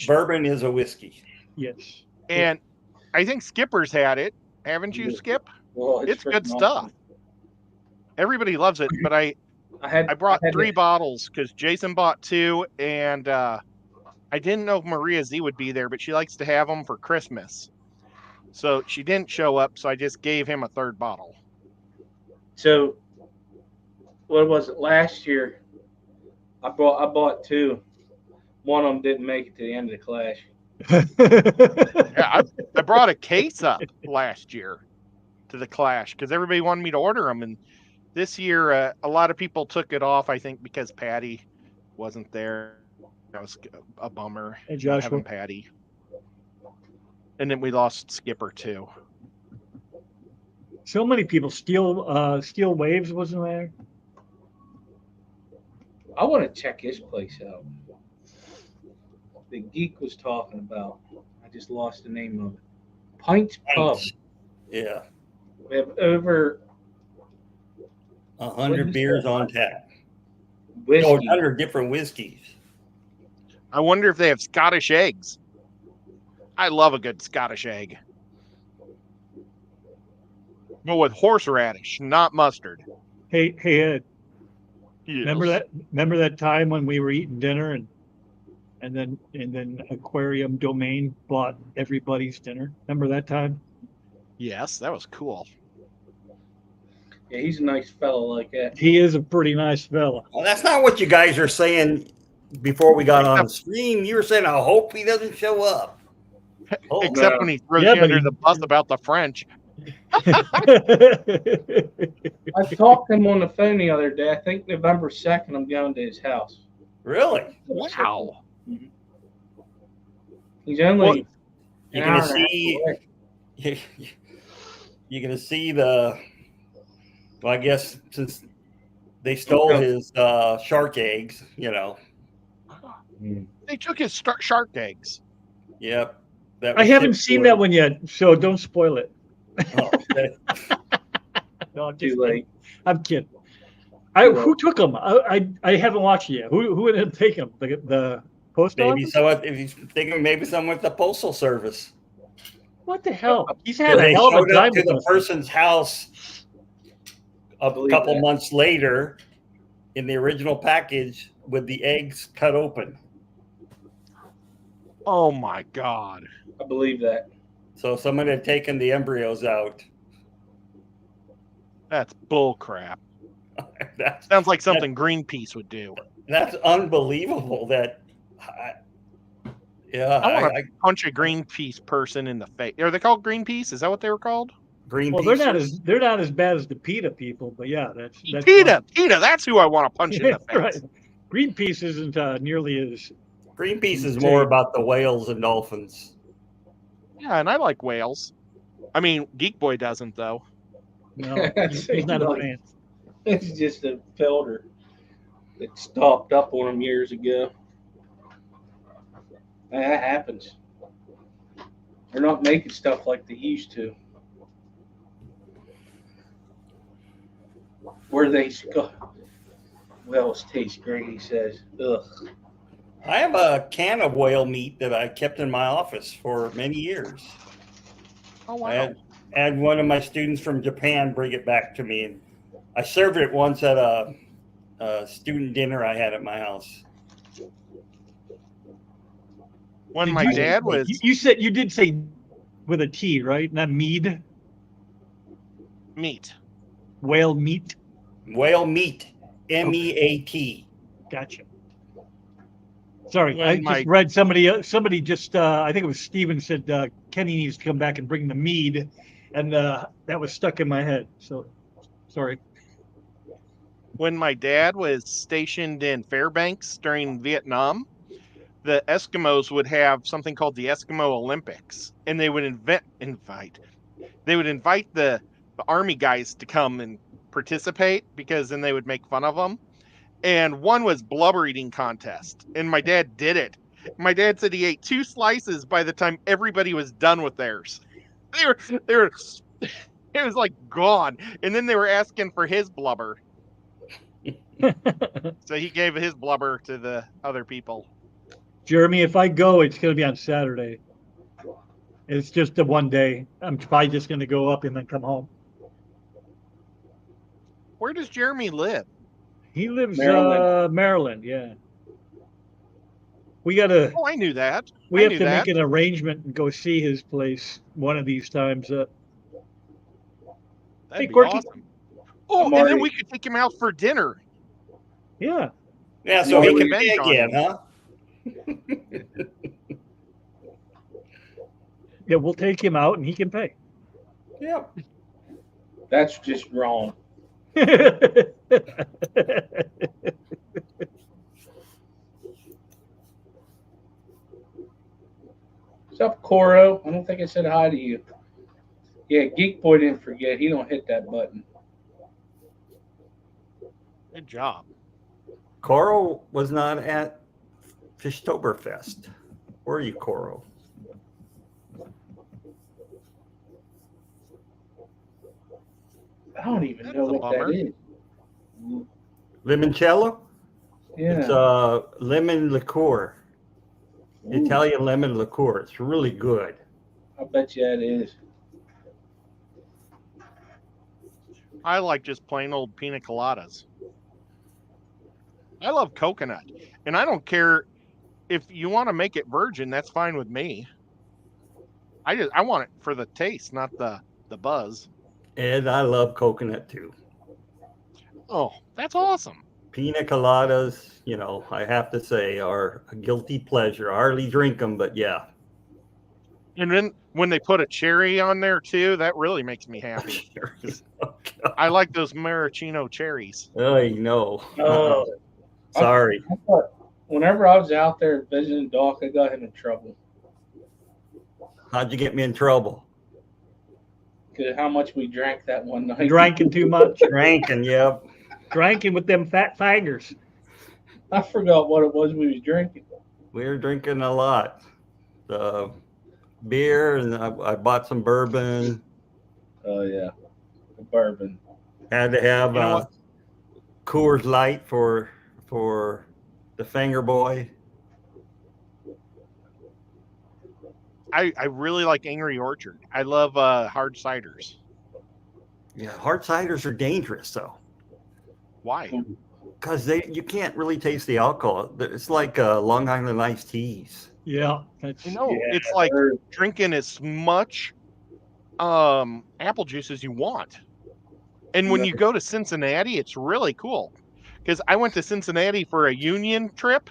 bourbon is a whiskey. Yes. And I think Skipper's had it. Haven't you, Yeah. Skip? Well, It's good freaking stuff. awesome. Everybody loves it, but I brought 3 bottles because Jason bought 2, and I didn't know if Maria Z would be there, but she likes to have them for Christmas. So she didn't show up, so I just gave him a 3rd bottle. So, what was it last year? I bought 2. One of them didn't make it to the end of the clash. Yeah, I brought a case up last year to the Clash because everybody wanted me to order them, and this year a lot of people took it off. I think because Patty wasn't there. That was a bummer. And not Joshua. having Patty, and then we lost Skipper too. So many people. Steel Waves wasn't there. I want to check his place out. The geek was talking about. I just lost the name of it. Pints Pub. Pints. Yeah, We have over 100 beers on tap. whiskey. 100 different whiskeys. I wonder if they have Scottish eggs. I love a good Scottish egg. But with horseradish, not mustard. Hey, Ed, Yes. remember that time when we were eating dinner and then Aquarium Domain bought everybody's dinner? Remember that time? Yes, that was cool. Yeah, he's a nice fellow like that. He is a pretty nice fella. Well, that's not what you guys are saying before we got on stream. You were saying, I hope he doesn't show up. Oh, Except no. when he throws Yeah, you but under he- the bus about the French. I talked to him on the phone the other day. I think November 2nd, I'm going to his house. really? Wow. He's only Well, an You're hour gonna and a half see. away. You're gonna see the. Well, I guess since they stole his shark eggs, you know. They took his shark eggs. Yep. That I was haven't shipped seen to that him. one yet, so don't spoil it. Oh, okay. No, I'm Too just late. I'm kidding. Too Who late. took them? I haven't watched it yet. Who ended up taking them? The post Maybe office? someone. If he's thinking, maybe someone with the postal service. What the hell? He's So had a they hell of showed a up time to with the us. person's house a Believe couple that. months later in the original package with the eggs cut open. Oh my God. I believe that. So someone had taken the embryos out. That's bull crap. that's, Sounds like something Greenpeace would do. that's unbelievable. I want to punch a Greenpeace person in the face. Are they called Greenpeace? Is that what they were called? Green Well, pieces. they're not as bad as the PETA people, but yeah, that's PETA. That's who I want to punch in the face. right. Greenpeace isn't nearly as Greenpeace is more about the whales and dolphins. Yeah, and I like whales. I mean, Geek Boy doesn't though. no. He's not a fan. It's just a filter that stopped up on him years ago. That happens. They're not making stuff like they used to. Where they go. Whales taste great, he says. Ugh. I have a can of whale meat that I kept in my office for many years. Oh wow. I had one of my students from Japan bring it back to me, and I served it once at a student dinner I had at my house. When my dad was You did say with a T, right? Not mead. meat. Whale meat. Whale meat, MEAT. Gotcha. Sorry, When I my- just read somebody just I think it was Steven said Kenny needs to come back and bring the mead, and that was stuck in my head. So sorry. When my dad was stationed in Fairbanks during Vietnam, the Eskimos would have something called the Eskimo Olympics, and they would invite the army guys to come and participate because then they would make fun of them. And one was blubber eating contest, and my dad did it. My dad said he ate 2 slices by the time everybody was done with theirs. They were it was like gone, and then they were asking for his blubber. So he gave his blubber to the other people. Jeremy, if I go, it's going to be on Saturday. It's just a one day. I'm probably just going to go up and then come home. Where does Jeremy live? He lives Maryland. Maryland, yeah. We gotta Oh, I knew that. we I have knew to that. make an arrangement and go see his place one of these times. That'd Hey, be Corky. awesome. Oh, I'm and then already- we could take him out for dinner. Yeah. Yeah, so Yeah, he we can can pay bank on again, him. huh? Yeah, we'll take him out and he can pay. Yeah. That's just wrong. What's up, Coro? I don't think I said hi to you. Yeah, Geek Boy didn't forget. He don't hit that button. Good job. Coral was not at Fishtoberfest. Were you, Coral? I don't even That's know a what bummer. that is. Limoncello? It's Yeah. lemon liqueur. Ooh, Italian lemon liqueur. It's really good. I bet you that is. I like just plain old pina coladas. I love coconut, and I don't care if you want to make it virgin. That's fine with me. I want it for the taste, not the buzz. And I love coconut too. Oh, that's awesome. Pina coladas, I have to say, are a guilty pleasure. I hardly drink them, but yeah. And then when they put a cherry on there too, that really makes me happy because I like those maraschino cherries. Oh, no. Oh, Sorry. I thought whenever I was out there visiting Doc, I got him in trouble How'd you get me in trouble? because of how much we drank that one night. Drinking too much. Drinking, yep. Drinking with them fat fingers. I forgot what it was we was drinking. We were drinking a lot. The beer, and I bought some bourbon. Oh yeah, the bourbon. Had to have You know what? Coors Light for the finger boy. I really like Angry Orchard. I love hard ciders. Yeah, hard ciders are dangerous though, Why? because you can't really taste the alcohol. It's like Long Island iced teas. Yeah, that's I know Yeah, it's like they're- drinking as much apple juice as you want. And when you go to Cincinnati, it's really cool because I went to Cincinnati for a union trip,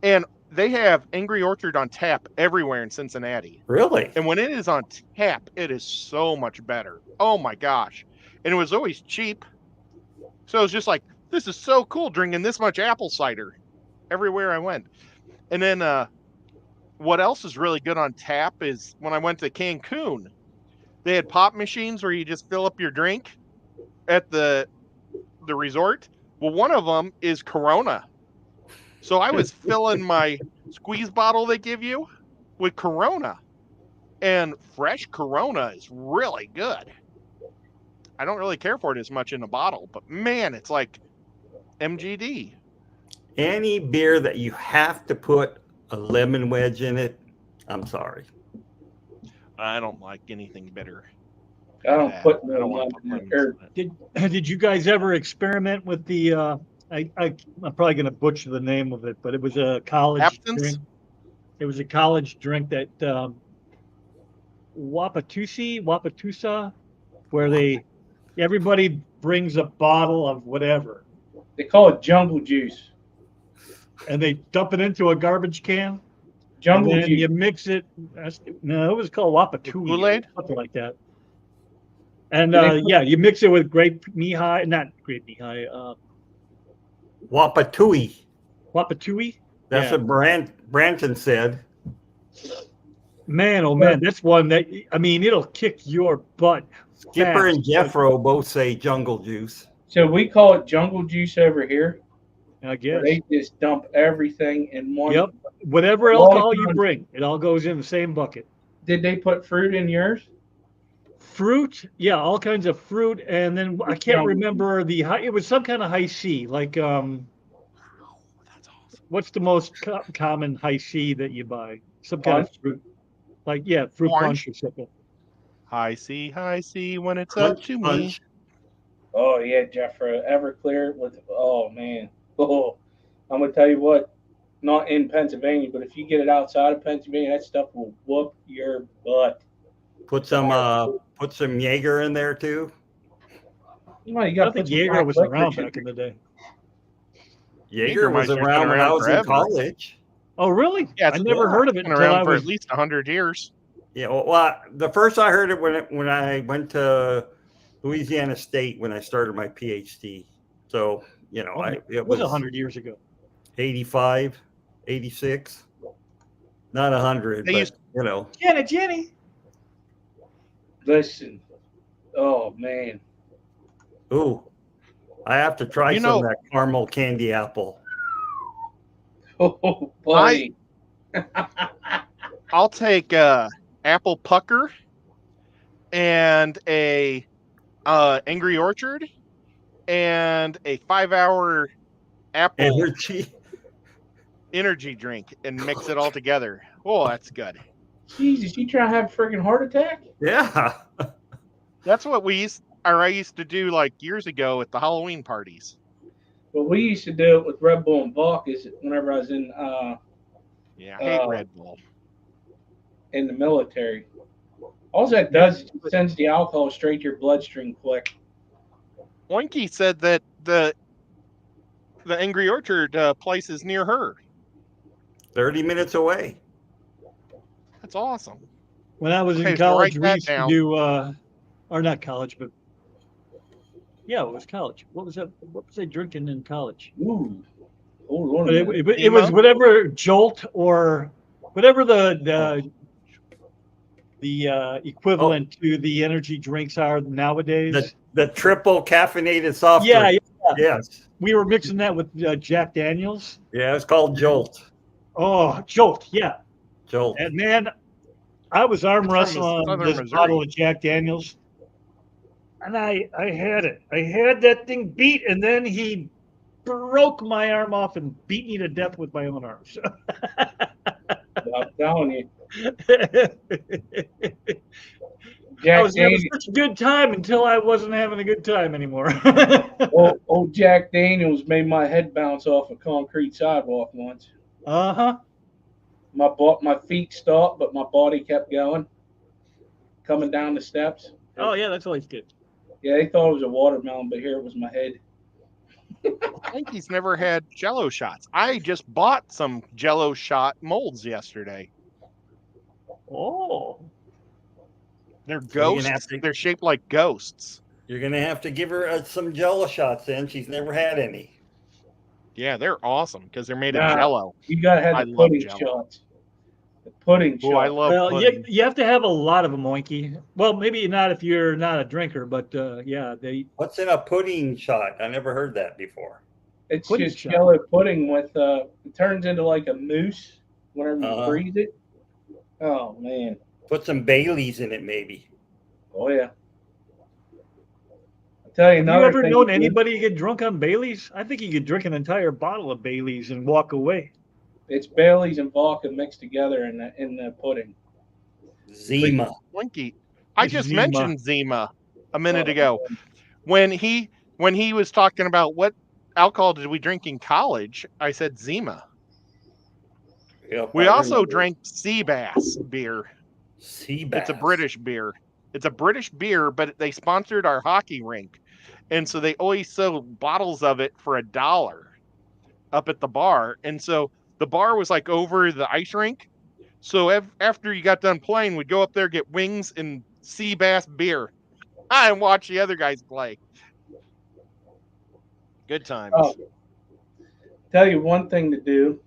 and they have Angry Orchard on tap everywhere in Cincinnati. Really? And when it is on tap, it is so much better. Oh my gosh. And it was always cheap. So it was just like, this is so cool drinking this much apple cider everywhere I went. And then what else is really good on tap is when I went to Cancun, they had pop machines where you just fill up your drink at the resort. Well, one of them is Corona. So I was filling my squeeze bottle they give you with Corona. And fresh Corona is really good. I don't really care for it as much in a bottle, but man, it's like MGD. Any beer that you have to put a lemon wedge in it, I'm sorry. I don't like anything bitter. I don't Yeah, put I no don't want to lemon put in lemons it. in it. Did you guys ever experiment with the I'm probably going to butcher the name of it, but it was a college Absinthe? drink. It was a college drink that Wapatusa, where everybody brings a bottle of whatever They call it jungle juice. and they dump it into a garbage can. Jungle and then juice. you mix it. No, it was called Wapatui, Kool-Aid? something like that. And Do they put- yeah, you mix it with grape Mihai, not grape Mihai, Wapatui. Wapatui. That's Yeah. what Branton said. Man, oh man, that's one that it'll kick your butt. Skipper fast. and Jeffro both say jungle juice. So we call it jungle juice over here. I Where guess. they just dump everything in one. Yep. Whatever All alcohol you kinds. bring, it all goes in the same bucket. Did they put fruit in yours? Fruit, yeah, all kinds of fruit, and then I can't Jungle remember it was some kind of high C, like That's awesome. what's the most common high C that you buy? Some kind of Punch? fruit, like fruit Orange? punch or something. High C, when it's up to me. Punch. Oh yeah, Jeffro. Everclear with. Oh man. Oh, I'm gonna tell you what. Not in Pennsylvania, but if you get it outside of Pennsylvania, that stuff will whoop your butt. Put some Jaeger in there too. Well, you I got don't to think put some Jaeger black was around licorice in back in the day. Jaeger was Jägermeister's been around when I around was in forever. college. Oh, really? Yeah, I never heard of it Been until around I for was. at least 100 years. Yeah, well, the first I heard it when I went to Louisiana State when I started my PhD. So it was was 100 years ago. 85, 86, not 100, They but used- Jenny. Listen. Oh man. Ooh, I have to try You some of know- that caramel candy apple. Oh buddy. I'll take apple pucker and a Angry Orchard and a 5-hour apple energy drink and mix it all together. Oh, that's good. Jesus, you trying to have a freaking heart attack? Yeah. That's what I used to do like years ago at the Halloween parties. Well, we used to do it with Red Bull and vodka whenever I was Yeah, I hate uh, Red Bull. in the military. All that does is it sends the alcohol straight to your bloodstream quick. Oinky said that the Angry Orchard place is near her. 30 minutes away. That's awesome. When I was in Okay, so college, write we that used to down. do, or not college, but yeah, it was college. What was that? What was I drinking in college? Ooh. Hold on But a minute. it was Emo? whatever Jolt or whatever the equivalent to the energy drinks are nowadays. The triple caffeinated soft Yeah, drink. yeah. Yes. We were mixing that with Jack Daniels. Yeah, it's called Jolt. Oh, Jolt, yeah. Jolt. And man, I was arm It's from wrestling Southern this Missouri. bottle of Jack Daniels, and I had it. I had that thing beat, and then he broke my arm off and beat me to death with my own arms. I'm telling you. I Jack was having Daniels. such a good time until I wasn't having a good time anymore. Old Jack Daniels made my head bounce off a concrete sidewalk once. Uh-huh. My feet stopped, but my body kept going, coming down the steps. Oh, yeah, that's always good. Yeah, they thought it was a watermelon, but here it was my head. I think he's never had Jello shots. I just bought some Jello shot molds yesterday. Oh. They're So you're gonna have ghosts. to- They're shaped like ghosts. You're going to have to give her some Jello shots then. She's never had any. Yeah, they're awesome because they're made Nah. of Jello. You gotta have I the love pudding Jell-O. shots. The pudding Oh, I shot. love Well, pudding. you have to have a lot of them, Oinky. Well, maybe not if you're not a drinker, but yeah, they What's in a pudding shot? I never heard that before. It's pudding just shot. yellow pudding with it turns into like a mousse whenever you Uh-huh. freeze it. Oh man. Put some Baileys in it, maybe. Oh yeah. I'll tell you Have you another ever thing. known anybody get drunk on Baileys? I think you could drink an entire bottle of Baileys and walk away. It's Bailey's and vodka mixed together in the pudding. Zima. Winky. I just Zima. mentioned Zima a minute Oh, ago when he was talking about what alcohol did we drink in college. I said Zima. Yep, We I also remember. drank sea bass beer. Sea bass. It's a British beer. It's a British beer, but they sponsored our hockey rink. And so they always sell bottles of it for $1 up at the bar. And so the bar was like over the ice rink. So after you got done playing, we'd go up there, get wings and sea bass beer and watch the other guys play. Good times. Oh, tell you one thing to do.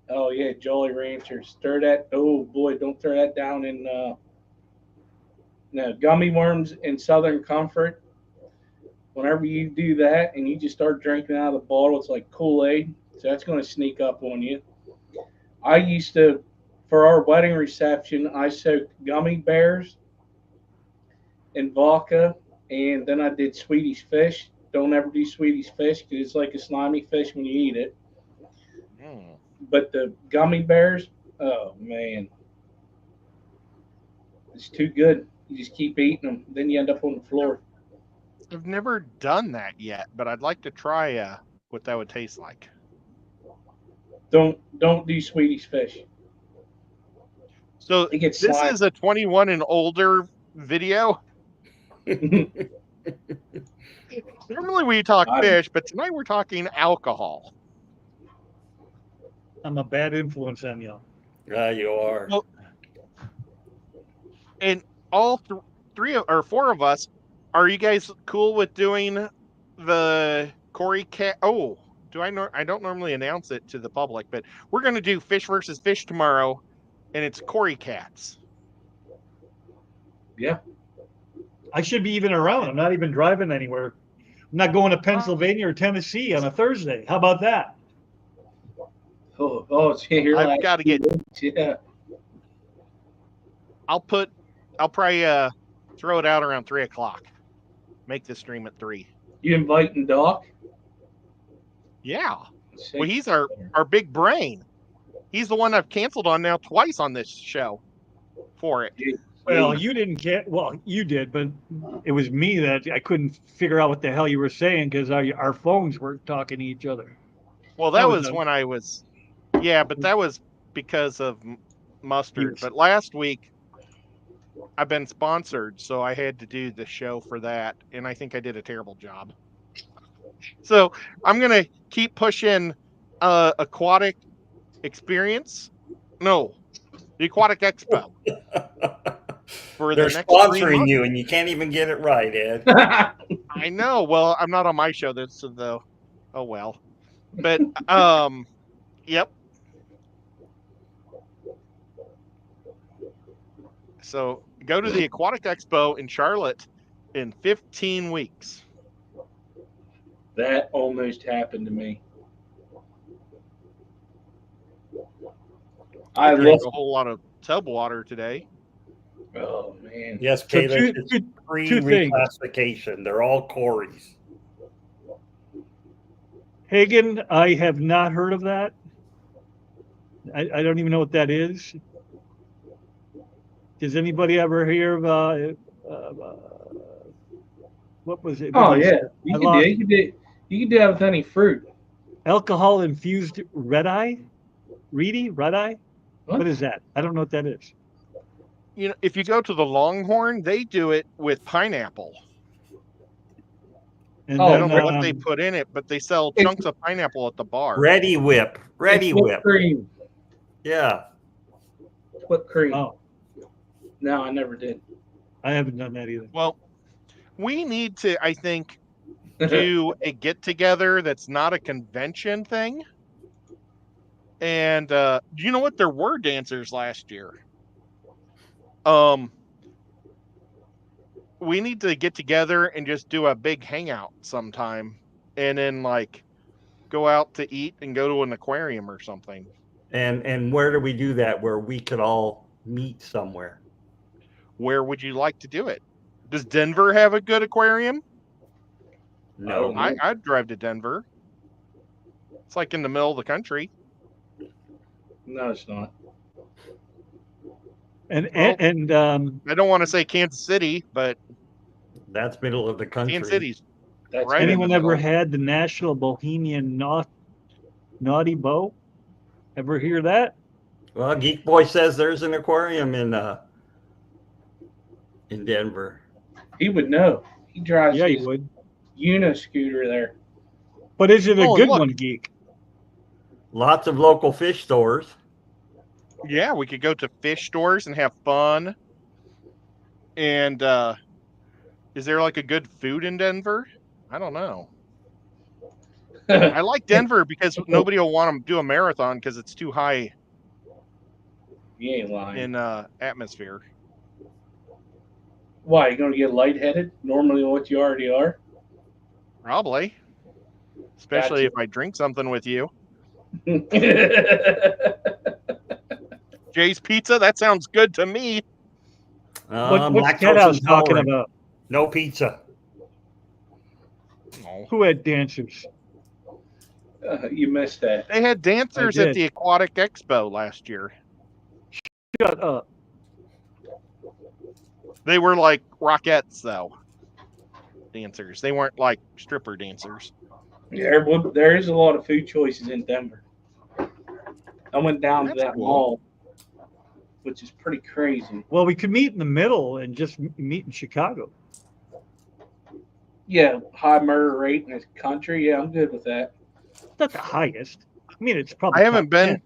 Oh yeah, Jolly Rancher. Stir that. Oh boy, don't throw that down in no gummy worms in Southern Comfort. Whenever you do that and you just start drinking out of the bottle, it's like Kool-Aid. So that's going to sneak up on you. I used to, for our wedding reception, I soaked gummy bears in vodka, and then I did Swedish fish. Don't ever do Swedish fish because it's like a slimy fish when you eat it. Mm. But the gummy bears, oh man, it's too good. You just keep eating them, then you end up on the floor. I've never done that yet, but I'd like to try what that would taste like. Don't do Swedish fish. So It gets this slimy. is a 21 and older video. Normally we talk fish, but tonight we're talking alcohol. I'm a bad influence on you. You are. Well, and all three or four of us, are you guys cool with doing the Corey Cat? Oh, I don't normally announce it to the public, but we're going to do Fish versus Fish tomorrow, and it's Corey Cats. Yeah. I should be even around. I'm not even driving anywhere. I'm not going to Pennsylvania or Tennessee on a Thursday. How about that? Oh, it's here. I've got to get. Yeah. I'll probably throw it out around 3:00. make the stream at 3. You inviting Doc? Yeah. Well, he's our big brain. He's the one I've canceled on now twice on this show for it. Well, you didn't get. Well, you did, but it was me that I couldn't figure out what the hell you were saying because our phones weren't talking to each other. Well, that was when I was. Yeah, but that was because of Mustard. But last week, I've been sponsored, so I had to do the show for that, and I think I did a terrible job. So I'm gonna keep pushing aquatic experience. No, the Aquatic Expo. For they're sponsoring you, and you can't even get it right, Ed. I know. Well, I'm not on my show, so though. Oh well. But yep. So go to the Aquatic Expo in Charlotte in 15 weeks. That almost happened to me. I drank a whole lot of tub water today. Oh man! Yes, Caleb. So it's reclassification. They're all Corys. Hagen, I have not heard of that. I don't even know what that is. Does anybody ever hear of what was it? Oh yeah, you can do that with any fruit. Alcohol infused red eye, red eye. What is that? I don't know what that is. You know, if you go to the Longhorn, they do it with pineapple. And I don't know what they put in it, but they sell chunks of pineapple at the bar. Ready Whip. Whipped cream. Yeah. Whipped cream. Oh. No, I never did. I haven't done that either. Well, we need to, I think, do a get-together that's not a convention thing. And do you know what? There were dancers last year. We need to get together and just do a big hangout sometime, and then like go out to eat and go to an aquarium or something. And where do we do that? Where we could all meet somewhere? Where would you like to do it? Does Denver have a good aquarium? No, I'd drive to Denver. It's like in the middle of the country. No, it's not. And I don't want to say Kansas City, but that's middle of the country. Kansas City's right. Anyone ever had the National Bohemian Naughty Bow? Ever hear that? Well, Geek Boy says there's an aquarium in Denver. He would know. He drives. Yeah, he would. Uno scooter there. But is it a good one, Geek? Lots of local fish stores. Yeah, we could go to fish stores and have fun. And is there like a good food in Denver? I don't know. I like Denver because nobody will want to do a marathon because it's too high. You ain't lying. In atmosphere. Why, you going to get lightheaded? Normally what you already are? Probably. Especially if I drink something with you. Jay's Pizza? That sounds good to me. What's Ted I was talking about? No pizza. Oh. Who had dancers? You missed that. They had dancers at the Aquatic Expo last year. Shut up. They were like Rockettes, though. Dancers. They weren't like stripper dancers. Yeah, there is a lot of food choices in Denver. I went down to that mall, which is pretty crazy. Well, we could meet in the middle and just meet in Chicago. Yeah, high murder rate in this country. Yeah, I'm good with that. Not the highest. I mean, it's probably. I haven't been. 10.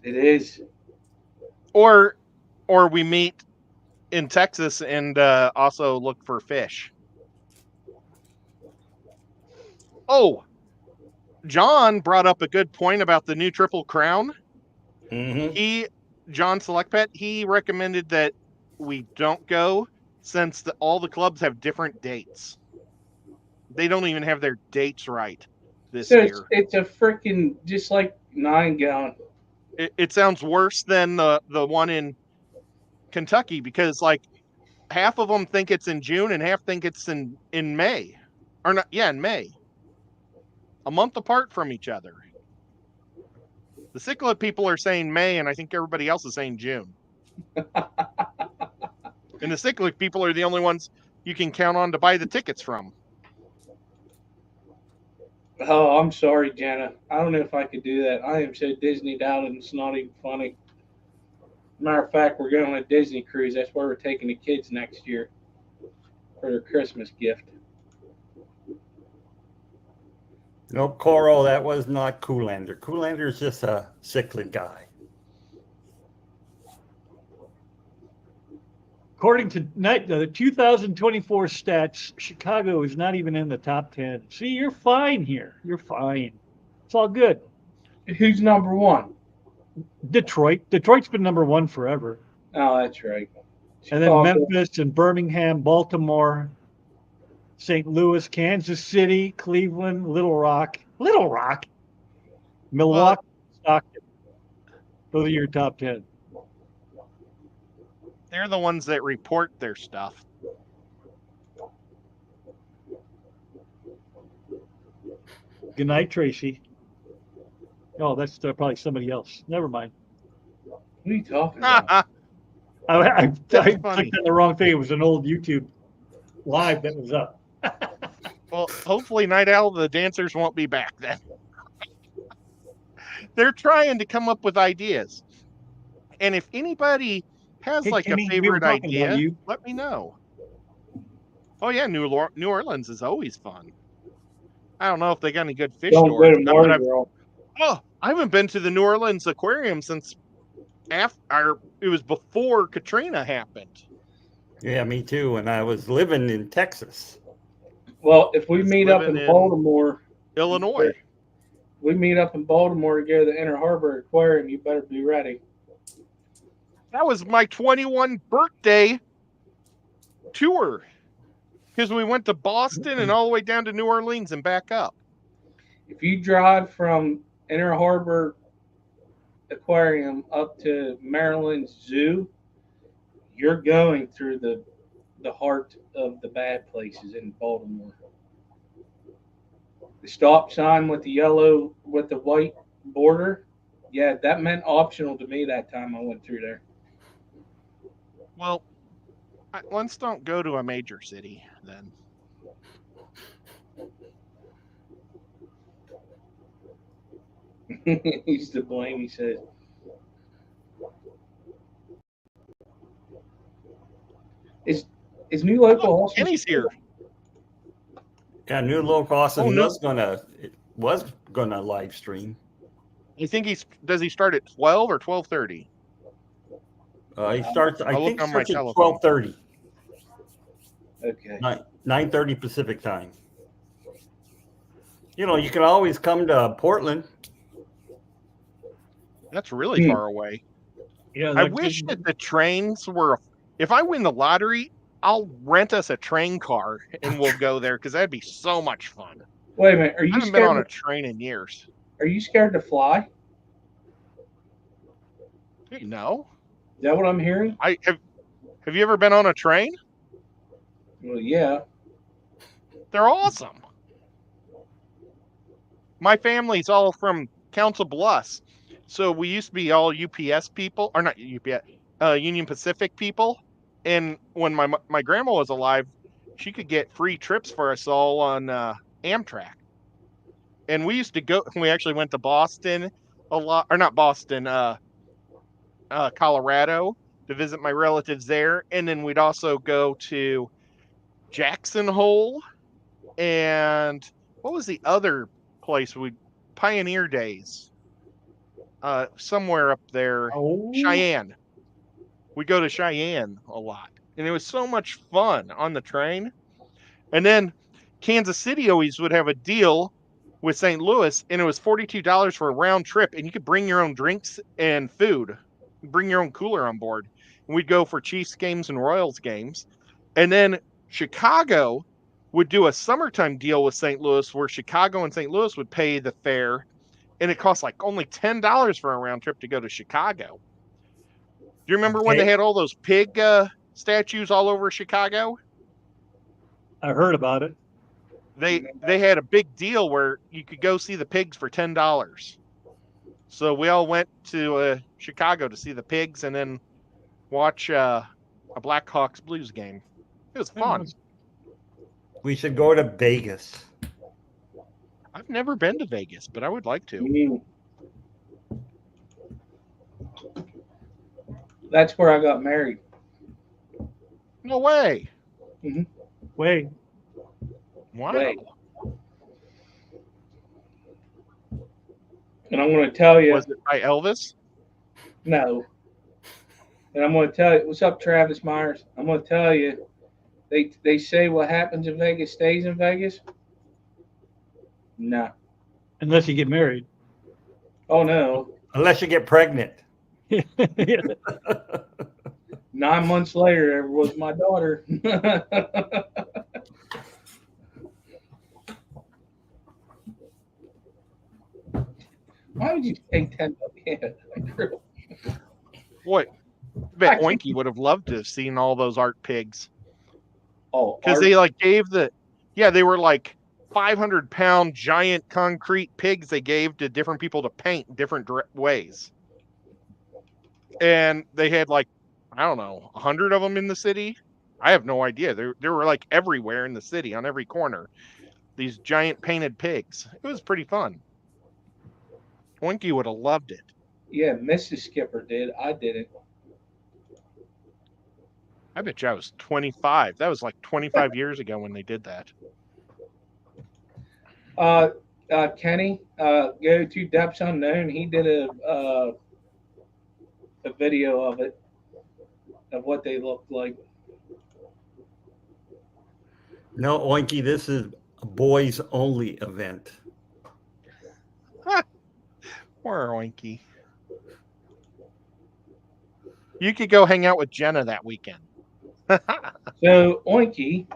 It is. Or we meet in Texas and also look for fish. Oh, John brought up a good point about the new Triple Crown. Mm-hmm. John Selectpet, he recommended that we don't go since all the clubs have different dates. They don't even have their dates right this year. It's a freaking just like 9-gallon. It sounds worse than the one in Kentucky because like half of them think it's in June and half think it's in May. Or not, yeah, in May. A month apart from each other. The cichlid people are saying May, and I think everybody else is saying June. And the cichlid people are the only ones you can count on to buy the tickets from. Oh, I'm sorry, Jenna. I don't know if I could do that. I am so Disneyed out, and it's not even funny. Matter of fact, we're going on a Disney cruise. That's where we're taking the kids next year for their Christmas gift. No, Coral, that was not Coolander. Coolander's just a cichlid guy. According to the 2024 stats, Chicago is not even in the top 10. See, you're fine here. You're fine. It's all good. Who's number one? Detroit. Detroit's been number one forever. Oh, that's right. And then Chicago. Memphis and Birmingham, Baltimore, St. Louis, Kansas City, Cleveland, Little Rock, Milwaukee, Stockton. Those are your top 10. They're the ones that report their stuff. Good night, Tracy. Oh, that's probably somebody else. Never mind. What are you talking about? I That's clicked funny. on the wrong thing. It was an old YouTube live that was up. Well, hopefully Night Owl the dancers won't be back then. They're trying to come up with ideas. And if anybody has Hey, like Kenny, a we were favorite talking about idea, you. let me know. Oh yeah, New Orleans is always fun. I don't know if they got any good fish Don't go stores. to but Mardi Gras. I haven't been to the New Orleans Aquarium since after it was before Katrina happened. Yeah, me too. When I was living in Texas. Well, if we It's meet up in living in Baltimore, Illinois. we meet up in Baltimore to go to the Inner Harbor Aquarium, you better be ready. That was my 21 birthday tour. Because we went to Boston and all the way down to New Orleans and back up. If you drive from Inner Harbor Aquarium up to Maryland Zoo, you're going through the heart of the bad places in Baltimore. The stop sign with the white border, yeah, that meant optional to me that time I went through there. Well, let's don't go to a major city then. He's to blame, he says. Is New Local Austin? Kenny's here. Yeah, New Local Austin Oh, no. was gonna live stream. I think does he start at 12 or 12:30? He starts. I I'll look think on my starts at telephone. 12:30. Okay. 9:30 Pacific time. You know, you can always come to Portland. That's really far away. Yeah, I wish that the trains were. If I win the lottery, I'll rent us a train car and we'll go there because that'd be so much fun. Wait a minute. Are I you haven't been on a scared? train in years. Are you scared to fly? Hey, no. Is that what I'm hearing? Have you ever been on a train? Well, yeah. They're awesome. My family's all from Council Bluffs, so we used to be all UPS people, or not UPS, Union Pacific people. And when my grandma was alive, she could get free trips for us all on Amtrak. And we used to go. We actually went to Boston a lot, or not Boston, Colorado to visit my relatives there, and then we'd also go to Jackson Hole, and what was the other place? Pioneer Days, somewhere up there, Cheyenne. We go to Cheyenne a lot, and it was so much fun on the train. And then Kansas City always would have a deal with St. Louis, and it was $42 for a round trip, and you could bring your own drinks and food, bring your own cooler on board. And we'd go for Chiefs games and Royals games. And then Chicago would do a summertime deal with St. Louis where Chicago and St. Louis would pay the fare, and it cost like only $10 for a round trip to go to Chicago. Do you remember when they had all those pig statues all over Chicago? I heard about it. They had a big deal where you could go see the pigs for $10. So we all went to Chicago to see the pigs and then watch a Blackhawks Blues game. It was fun. We should go to Vegas. I've never been to Vegas, but I would like to. Mm. That's where I got married. No way. Wait, Wow. Wait. And I'm going to tell you, Was it by Elvis? no. And I'm going to tell you, what's up, Travis Myers? I'm going to tell you, they say what happens in Vegas stays in Vegas. No. unless you get married. Oh, no. Unless you get pregnant. 9 months later, there was my daughter. Why would you take 10? Yeah, What? I bet Oinky would have loved to have seen all those art pigs. oh, Because they like gave they were like 500-pound giant concrete pigs they gave to different people to paint different ways. And they had like, I don't know, 100 of them in the city. I have no idea. They were like everywhere in the city on every corner. These giant painted pigs. It was pretty fun. Twinkie would have loved it. Yeah, Mrs. Skipper did. I didn't. I bet you I was 25. That was like 25 years ago when they did that. Kenny, go to Depths Unknown. He did a video of it, of what they looked like. No, Oinky, this is a boys only event. Poor Oinky. You could go hang out with Jenna that weekend. So, Oinky,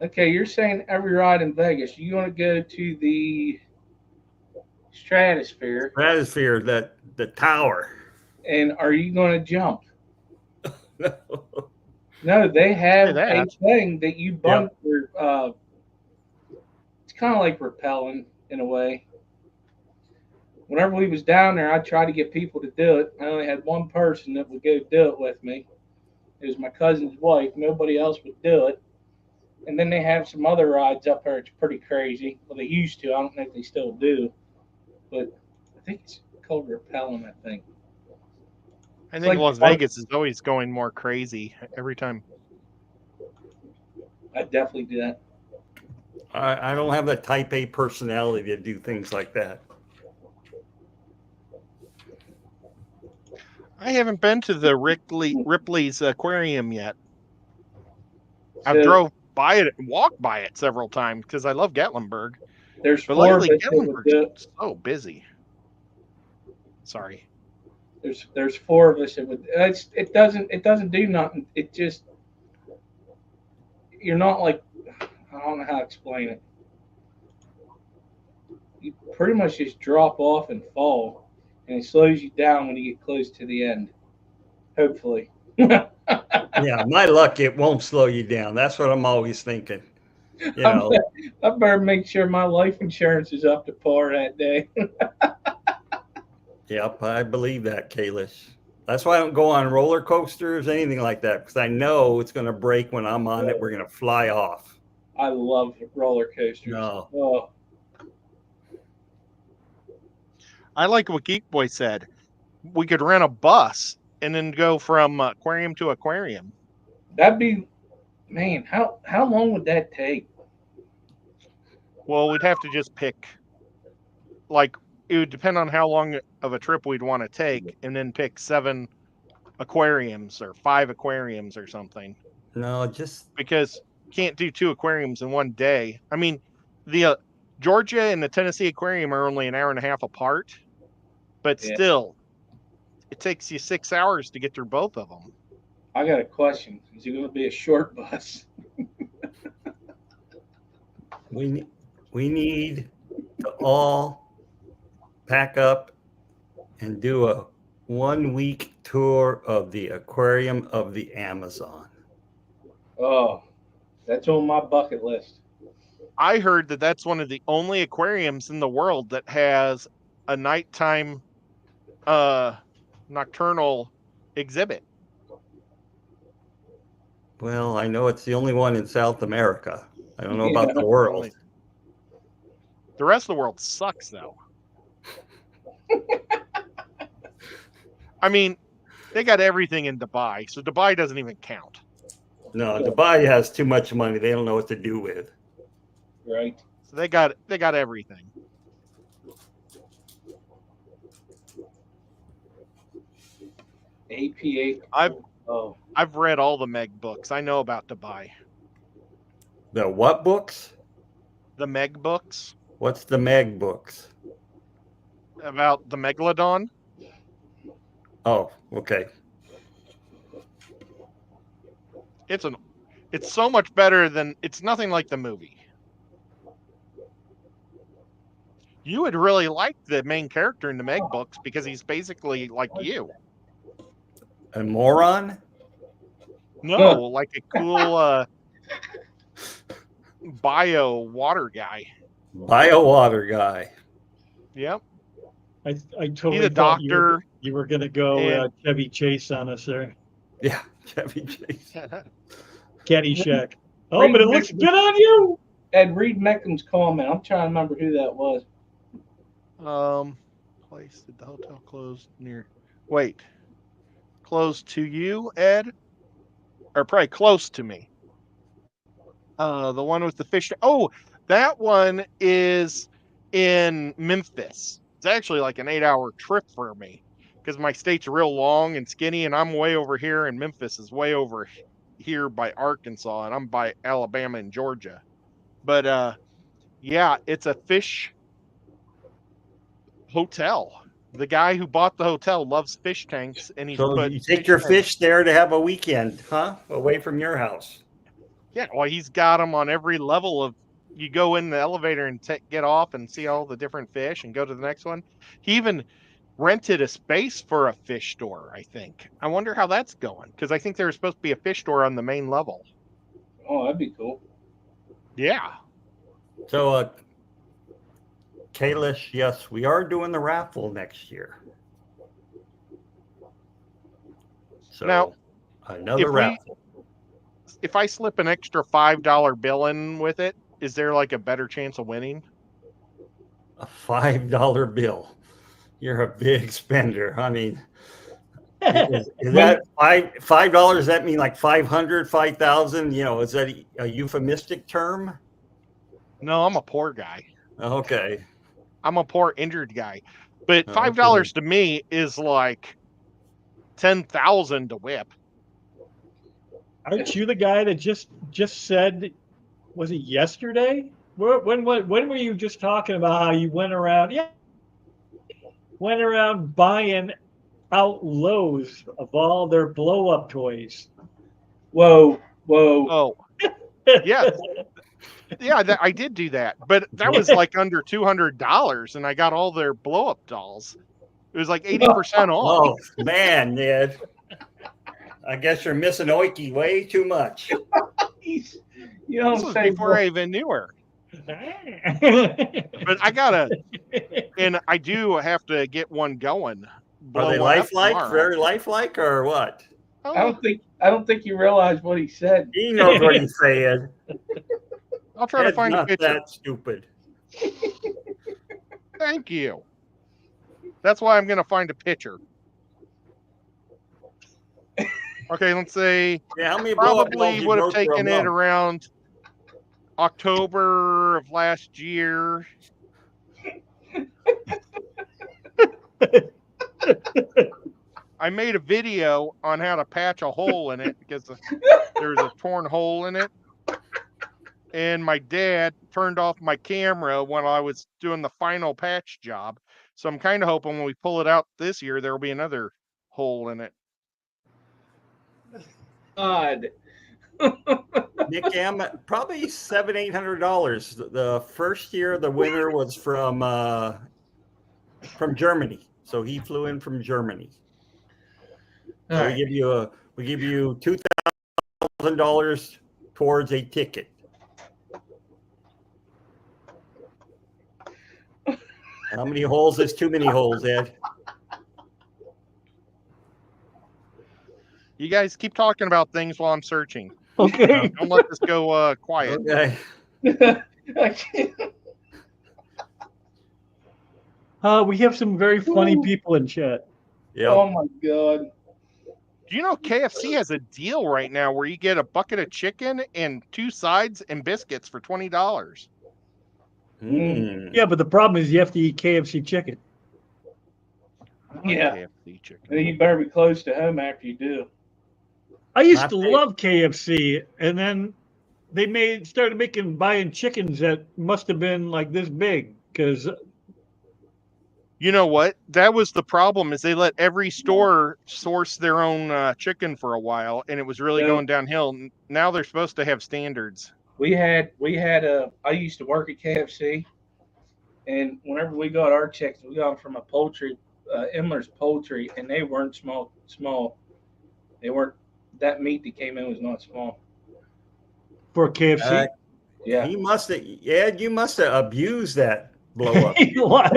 okay, you're saying every ride in Vegas, you want to go to the Stratosphere, Stratosphere, the tower. and are you going to jump? No. No, they have Say a that. thing that you bump your, it's kind of like rappelling in a way. Whenever we was down there, I tried to get people to do it. I only had one person that would go do it with me. It was my cousin's wife. Nobody else would do it. And then they have some other rides up there. It's pretty crazy. Well, they used to. I don't know if they still do. But I think it's called rappelling, I think. I think like- Las Vegas is always going more crazy every time. I definitely do that. I don't have the type A personality to do things like that. I haven't been to the Ripley's aquarium yet. I've So drove by it and walked by it several times because I love Gatlinburg. there's But four of lately, us that would do it. Gatlinburg's so busy. Sorry. There's four of us that would. It doesn't do nothing. It just, you're not like, I don't know how to explain it. You pretty much just drop off and fall, and it slows you down when you get close to the end. Hopefully. Yeah, my luck, it won't slow you down. That's what I'm always thinking. You know, I better make sure my life insurance is up to par that day. yep, I believe that, Kalish. That's why I don't go on roller coasters, anything like that, because I know it's going to break when I'm on it. We're going to fly off. I love roller coasters. No. Oh, I like what Geek Boy said. We could rent a bus and then go from aquarium to aquarium. that'd be, man. How long would that take? Well, we'd have to just pick, like, it would depend on how long of a trip we'd want to take, and then pick 7 aquariums or 5 aquariums or something. No, just Because you can't do 2 aquariums in one day. I mean, the Georgia and the Tennessee aquarium are only an hour and a half apart, but Yeah. still, it takes you 6 hours to get through both of them. I got a question. Is it going to be a short bus? we need to all pack up and do a 1-week tour of the Aquarium of the Amazon. Oh, that's on my bucket list. I heard that that's one of the only aquariums in the world that has a nighttime nocturnal exhibit. Well, I know it's the only one in South America. I don't know Yeah. about the world. The rest of the world sucks, though. I mean, they got everything in Dubai, so Dubai doesn't even count. No, Dubai has too much money. They don't know what to do with. Right. So they got everything. APA. I've read all the Meg books. I know about Dubai. The what books? The Meg books What's the Meg books? about the megalodon. Oh, okay. It's so much better than it's nothing like the movie. You would really like the main character in the Meg books because he's basically like you. A moron? No, like a cool bio water guy. Bio water guy. Yep. I He's totally a thought doctor. you were going to go And- Chevy Chase on us there. Yeah, Chevy Chase. Caddyshack. Oh, but it looks good on you. Ed, read Meckham's comment. I'm trying to remember who that was. Place did the hotel close near? Wait, close to you, Ed, or probably close to me. The one with the fish. Oh, that one is in Memphis. It's actually like an 8-hour trip for me because my state's real long and skinny, and I'm way over here, and Memphis is way over here by Arkansas, and I'm by Alabama and Georgia. But yeah, it's a fish hotel. The guy who bought the hotel loves fish tanks, and he's So put you take your fish there to have a weekend, huh? Away from your house. Yeah, well, he's got them on every level of. You go in the elevator and get off and see all the different fish, and go to the next one. He even rented a space for a fish store. I think. I wonder how that's going because I think there's supposed to be a fish store on the main level. Oh, that'd be cool. Yeah. So, Kalish, yes, we are doing the raffle next year. So Now, another raffle. If I slip an extra $5 bill in with it, is there like a better chance of winning? A $5 bill. You're a big spender. I mean, is that $5? Does that mean like 500, 5,000? You know, is that a euphemistic term? No, I'm a poor guy. Okay. I'm a poor injured guy. But Oh, $5 to me is like 10,000 to whip. Aren't you the guy that just said? Was it yesterday? When were you just talking about how you went around? Yeah, went around buying out Lowe's of all their blow up toys. Whoa. Oh, yeah. Yeah, I did do that. But that was like under $200, and I got all their blow up dolls. It was like 80% off. Oh, man, Ned. I guess you're missing Oiki way too much. You know This what was I'm saying? before I even knew her. But and I do have to get one going. Are they lifelike? Very lifelike, or what? Oh, I don't think you realize what he said. He knows what he's saying. I'll try to Ed's find a not picture. that stupid. Thank you. That's why I'm going to find a picture. Okay, let's say Yeah, how many blow-up dolls probably you would have broke for a taken it month? around October of last year. I made a video on how to patch a hole in it because there's a torn hole in it. And my dad turned off my camera when I was doing the final patch job. So I'm kind of hoping when we pull it out this year, there will be another hole in it. God. Nick Am, probably $700-800. The first year, the winner was from Germany, so he flew in from Germany. So All we right. give you $2,000 towards a ticket. How many holes is too many holes, Ed? You guys keep talking about things while I'm searching. Okay. Don't let this go quiet. Okay. I can't. We have some very funny Ooh. people in chat. Yep. Oh my god. Do you know KFC has a deal right now where you get a bucket of chicken and 2 sides and biscuits for $20? Hmm. Yeah, but the problem is you have to eat KFC chicken. I like Yeah. KFC chicken. And you better be close to home after you do. I used Not to big. love KFC, and then they started buying chickens that must have been like this big because You know what? That was the problem, is they let every store source their own chicken for a while, and it was really Yeah. going downhill. Now they're supposed to have standards. We had I used to work at KFC, and whenever we got our chickens, we got them from a poultry, Imler's Poultry, and they weren't small. They weren't, that meat that came in was not small. for KFC. Yeah. He must have, Ed, you must have abused that blow up. What?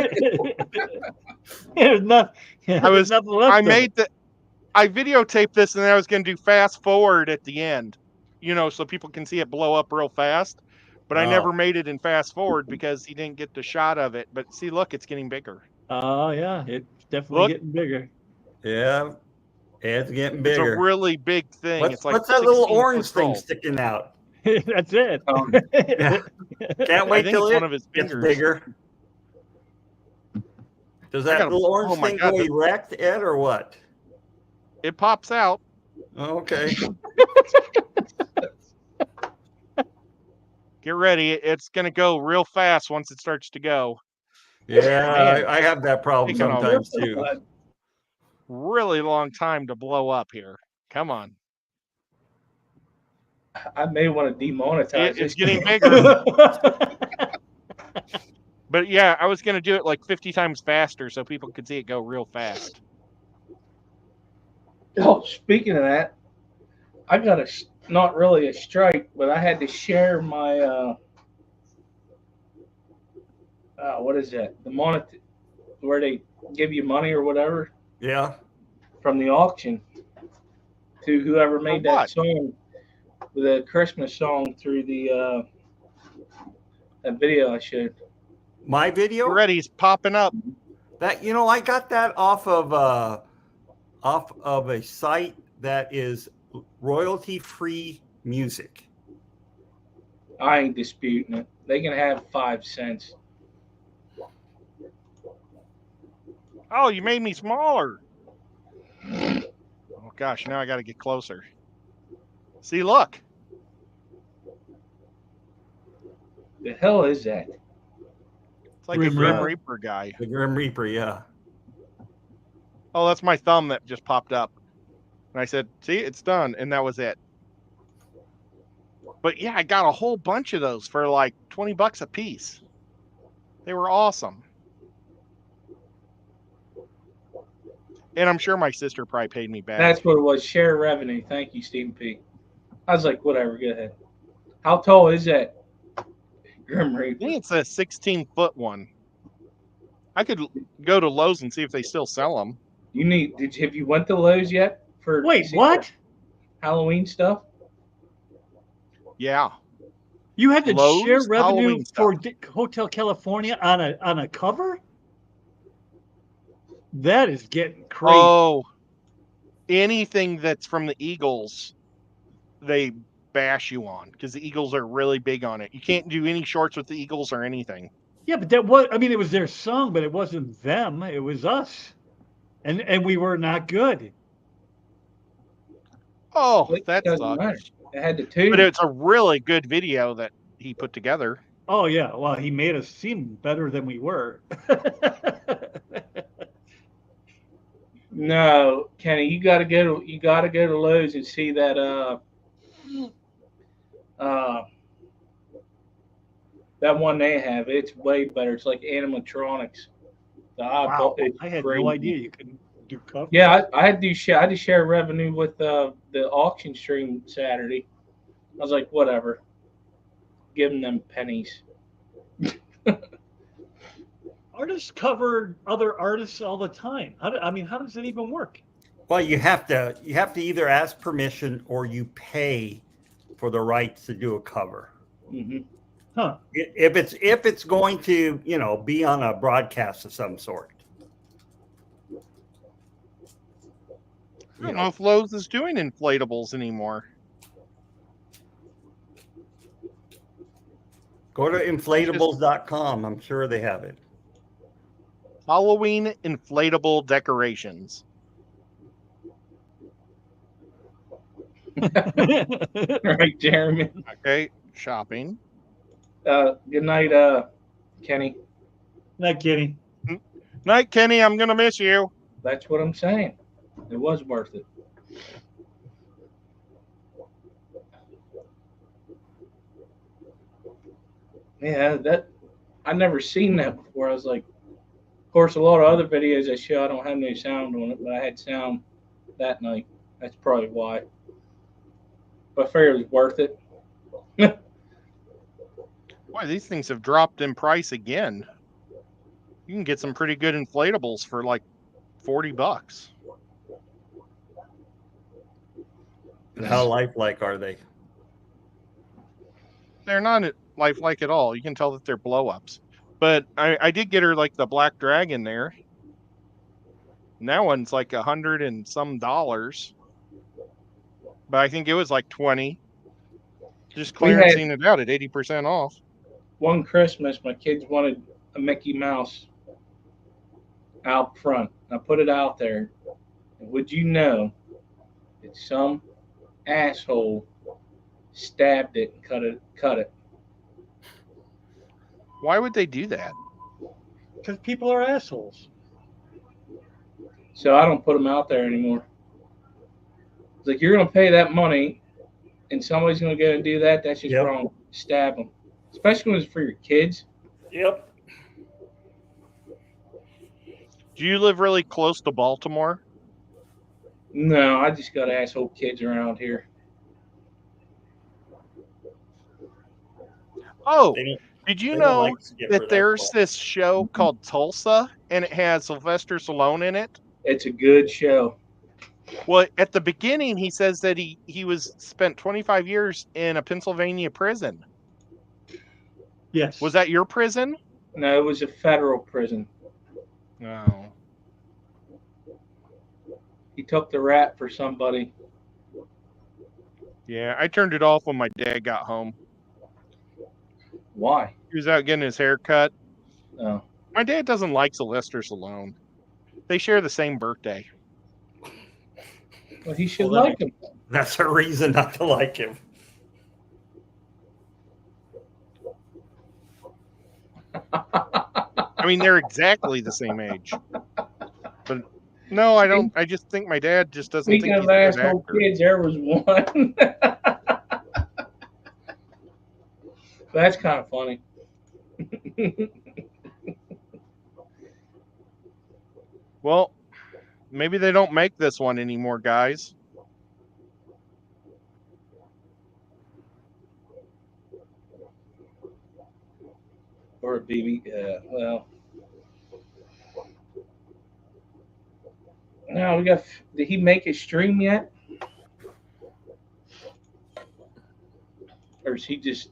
There's not. There's nothing left. I videotaped this, and then I was going to do fast forward at the end, so people can see it blow up real fast. But I never made it in fast forward because he didn't get the shot of it. But see, look, it's getting bigger. Oh yeah, it's definitely Look. getting bigger. Yeah. Ed's getting It's a bigger. really big thing. What's It's like that little 16 orange foot thing tall. sticking out? That's it. Yeah. Can't wait think till it's it one of his gets fingers. bigger. Does that little orange oh my thing God, go erect, Ed, or what? It pops out. Okay. Get ready. It's going to go real fast once it starts to go. Yeah, Man. I have that problem Taking a sometimes too. really long time to blow up here. Come on. I may want to demonetize It's this. getting bigger. But yeah, I was going to do it like 50 times faster so people could see it go real fast. Oh, speaking of that, I got not really a strike, but I had to share my what is that? The monitor where they give you money or whatever Yeah. from the auction to whoever made that song, the Christmas song through the that video I showed. My video? Get ready, it's popping up. That I got that off of a site that is royalty-free music. I ain't disputing it. They can have 5 cents. Oh, you made me smaller. Oh gosh, now I got to get closer. See, look. The hell is that? It's like Grim a Grim Reaper. Reaper guy. The Grim Reaper, yeah. Oh, that's my thumb that just popped up. And I said, see, it's done. And that was it. But yeah, I got a whole bunch of those for like $20 a piece. They were awesome. And I'm sure my sister probably paid me back. That's what it was. Share revenue. Thank you, Stephen P. I was like, whatever, go ahead. How tall is that? Grim I Reaper. think it's a 16-foot one. I could go to Lowe's and see if they still sell them. Have you went to Lowe's yet for Wait, what? Halloween stuff? Yeah. You had to Lowe's share revenue Halloween for stuff. Hotel California on a cover? That is getting crazy. Oh, anything that's from the Eagles, they bash you on because the Eagles are really big on it. You can't do any shorts with the Eagles or anything. Yeah, but it was their song, but it wasn't them. It was us. And we were not good. Oh, It that doesn't matter. sucks. It had the tune. But it's a really good video that he put together. Oh yeah, well, he made us seem better than we were. No, Kenny, you gotta go to Lowe's and see that that one they have. It's way better. It's like animatronics. Wow, It's I had crazy. no idea you could do covers. Yeah, I had to share. I had to share revenue with the auction stream Saturday. I was like, whatever, give them pennies. Artists cover other artists all the time. How does it even work? Well, you have to either ask permission or you pay for the rights to do a cover. Hmm. Huh? If it's going to be on a broadcast of some sort. I don't know if Lowe's is doing inflatables anymore. Go to inflatables.com. I'm sure they have it. Halloween inflatable decorations. Right, Jeremy. Okay, shopping. Good night, Kenny. Not kidding. Night, Kenny. I'm gonna miss you. That's what I'm saying. It was worth it. Yeah, that I never seen that before. I was like, of course, a lot of other videos I show, I don't have no sound on it, but I had sound that night. That's probably why. But I figured it was worth it. Boy, these things have dropped in price again. You can get some pretty good inflatables for like $40. And how lifelike are they? They're not lifelike at all. You can tell that they're blow-ups. But I did get her like the Black Dragon there. And that one's like $100 and some. But I think it was like 20. Just clearancing it out at 80% off. One Christmas, my kids wanted a Mickey Mouse out front. I put it out there. And would you know that some asshole stabbed it and cut it? Why would they do that? Because people are assholes. So I don't put them out there anymore. It's like, you're going to pay that money and somebody's going to go and do that. That's just wrong. Stab them. Especially when it's for your kids. Yep. Do you live really close to Baltimore? No, I just got asshole kids around here. Oh, did you know that there's that this show called Tulsa and it has Sylvester Stallone in it? It's a good show. Well, at the beginning, he says that he spent 25 years in a Pennsylvania prison. Yes. Was that your prison? No, it was a federal prison. No. He took the rat for somebody. Yeah, I turned it off when my dad got home. Why? He was out getting his hair cut. Oh. My dad doesn't like Sylvester Stallone. They share the same birthday. Well, he should like him. That's a reason not to like him. I mean, they're exactly the same age. But no, I don't. I just think my dad just doesn't Speaking think of he's a good asshole actor. kids, there was one. That's kind of funny. Well, maybe they don't make this one anymore, guys. Or a BB. Well. No, we got. Did he make his stream yet? Or is he just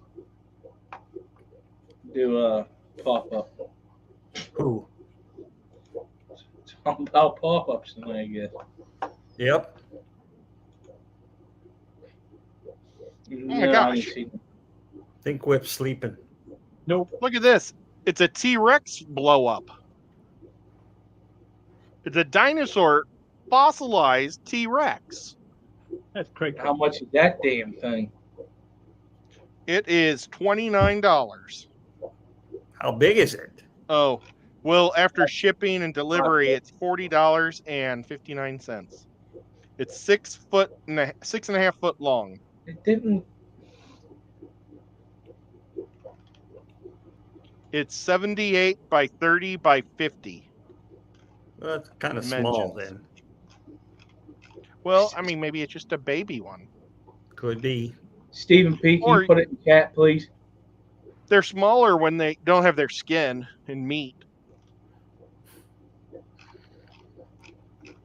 do a pop up? Who? It's all about pop ups tonight, I guess. Yep. Oh my gosh. Think Whip's sleeping. Nope. Look at this. It's a T-Rex blow up. It's a dinosaur fossilized T-Rex. That's great. How much is that damn thing? It is $29. How big is it? Oh, well, after shipping and delivery, it's $40.59. It's 6.5 foot long. It didn't. It's 78 by 30 by 50. Well, that's kind of small Dimensions. then. Well, I mean, maybe it's just a baby one. Could be. Stephen P, can Or you put it in chat, please? they're smaller when they don't have their skin and meat.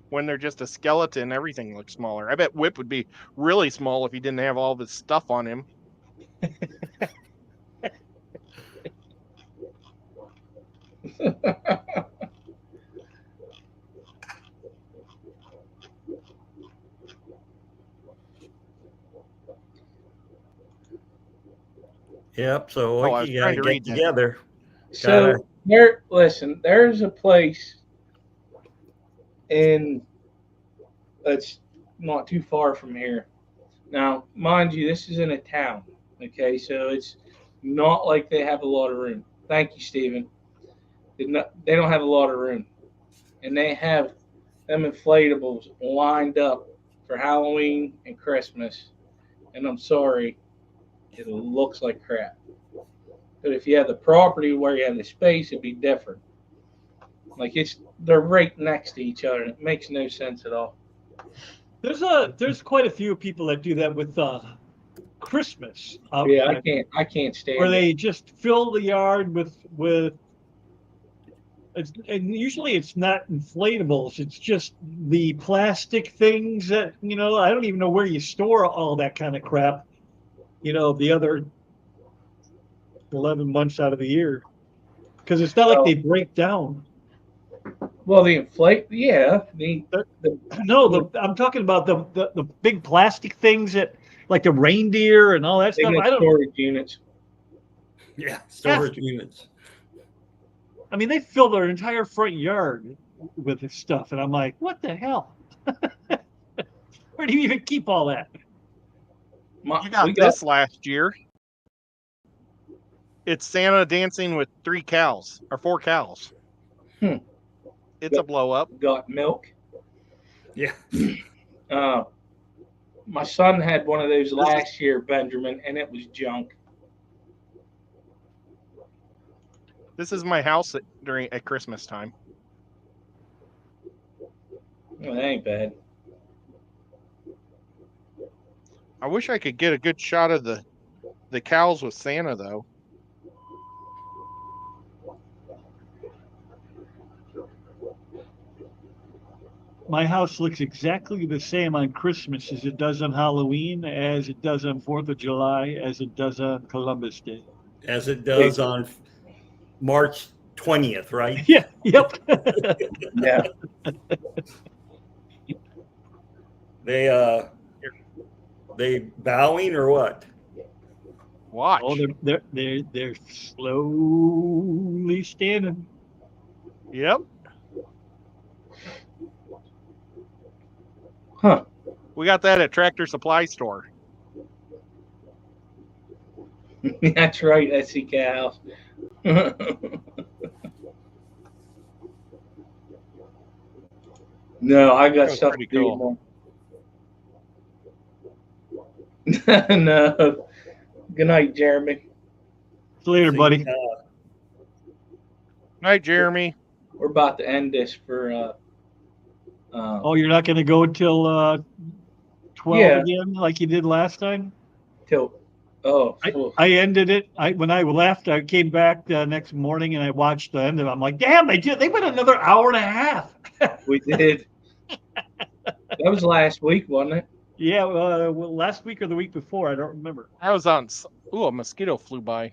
When they're just a skeleton, everything looks smaller. I bet Whip would be really small if he didn't have all this stuff on him. Yep. So Oh, I was you trying gotta to get read that. together. So there's a place in that's not too far from here. Now, mind you, this is in a town. Okay, so it's not like they have a lot of room. Thank you, Stephen. They don't have a lot of room, and they have them inflatables lined up for Halloween and Christmas. And I'm sorry, it looks like crap. But if you have the property where you have the space, it'd be different. Like they're right next to each other. And it makes no sense at all. There's quite a few people that do that with Christmas Yeah, outfit, I can't stand where it. they just fill the yard with and usually it's not inflatables. It's just the plastic things that I don't even know where you store all that kind of crap. The other 11 months out of the year, because it's not like they break down. Well, the inflate, yeah, No, I'm talking about the big plastic things that like the reindeer and all that they stuff. got I don't. storage units. Yeah, storage units. I mean, they fill their entire front yard with this stuff, and I'm like, what the hell? Where do you even keep all that? You got this last year. It's Santa dancing with 3 cows or 4 cows. It's a blow up. Got milk. Yeah. My son had one of those last year, Benjamin, and it was junk. This is my house at Christmas time. Well, that ain't bad. I wish I could get a good shot of the cows with Santa though. My house looks exactly the same on Christmas as it does on Halloween, as it does on 4th of July, as it does on Columbus Day. As it does on March 20th, right? Yeah. Yep. Yeah. They bowing or what? Watch. Oh, they're slowly standing. Yep. Huh. We got that at Tractor Supply Store. That's right, that's the cows. No, I got That's stuff pretty to do cool. tomorrow. No. Good night, Jeremy. See you later, buddy. Night, Jeremy. We're about to end this for Oh, you're not going to go until 12 Yeah. again like you did last time? till I ended it. When I left, I came back the next morning and I watched the end of it. I'm like, damn, they went another hour and a half. we did. That was last week, wasn't it? Yeah, well, last week or the week before, I don't remember. I was on. Ooh, a mosquito flew by.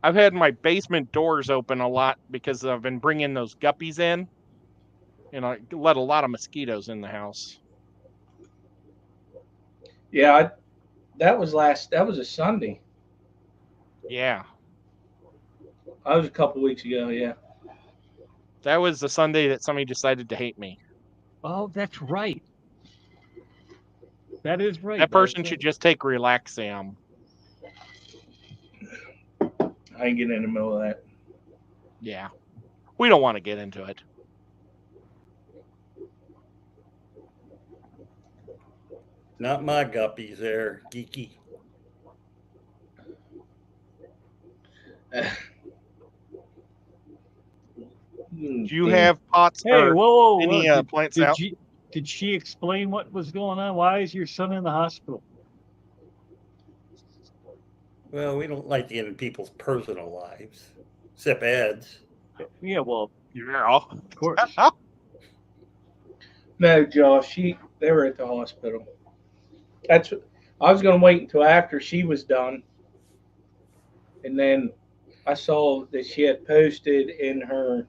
I've had my basement doors open a lot because I've been bringing those guppies in, and I let a lot of mosquitoes in the house. Yeah, that was a Sunday. Yeah, That was a couple weeks ago. Yeah. that was the Sunday that somebody decided to hate me. Oh, that's right. That is right. That person should just take Relaxam. I ain't getting in the middle of that. Yeah, we don't want to get into it. Not my guppies there, geeky. Do you have pots Hey, or whoa, any plants did out? Did she explain what was going on? Why is your son in the hospital? Well, we don't like to get in people's personal lives, except Ed's. Yeah, well, Yeah. of course. No, Josh, they were at the hospital. I was gonna wait until after she was done, and then I saw that she had posted in her,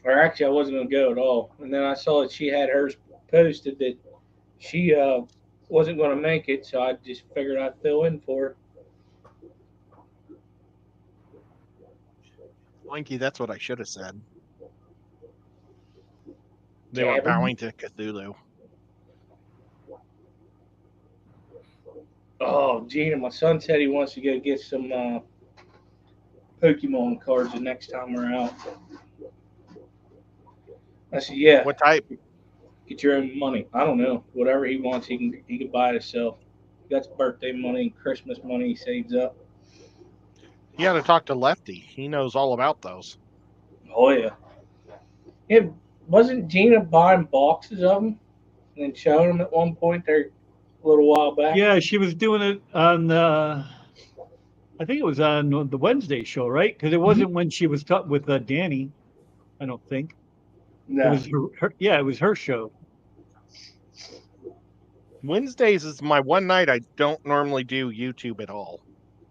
or actually I wasn't gonna go at all, and then I saw that she had hers posted that she wasn't gonna make it, so I just figured I'd fill in for her. Blinky, that's what I should have said. They were Gavin? bowing to Cthulhu. Oh, Gina, my son said he wants to go get some Pokemon cards the next time we're out. I said, yeah. What type? Get your own money. I don't know. Whatever he wants, he can buy it himself. That's birthday money and Christmas money he saves up. You got to talk to Lefty. He knows all about those. Oh yeah. Yeah, wasn't Gina buying boxes of them and then showing them at one point there a little while back? Yeah, she was doing it on. I think it was on the Wednesday show, right? Because it wasn't when she was with Danny. I don't think. No. It was her. Yeah, it was her show. Wednesdays is my one night I don't normally do YouTube at all.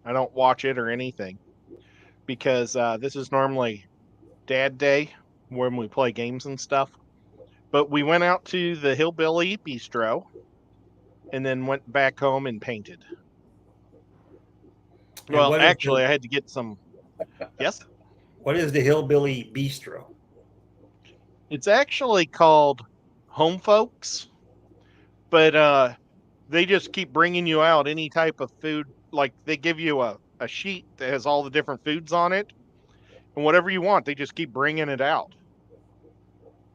I don't watch it or anything because this is normally Dad Day when we play games and stuff. But we went out to the Hillbilly Bistro and then went back home and painted. And Well, what is actually, I had to get some. Yes? What is the Hillbilly Bistro? It's actually called Home Folks, but they just keep bringing you out any type of food. Like they give you a sheet that has all the different foods on it, and whatever you want, they just keep bringing it out.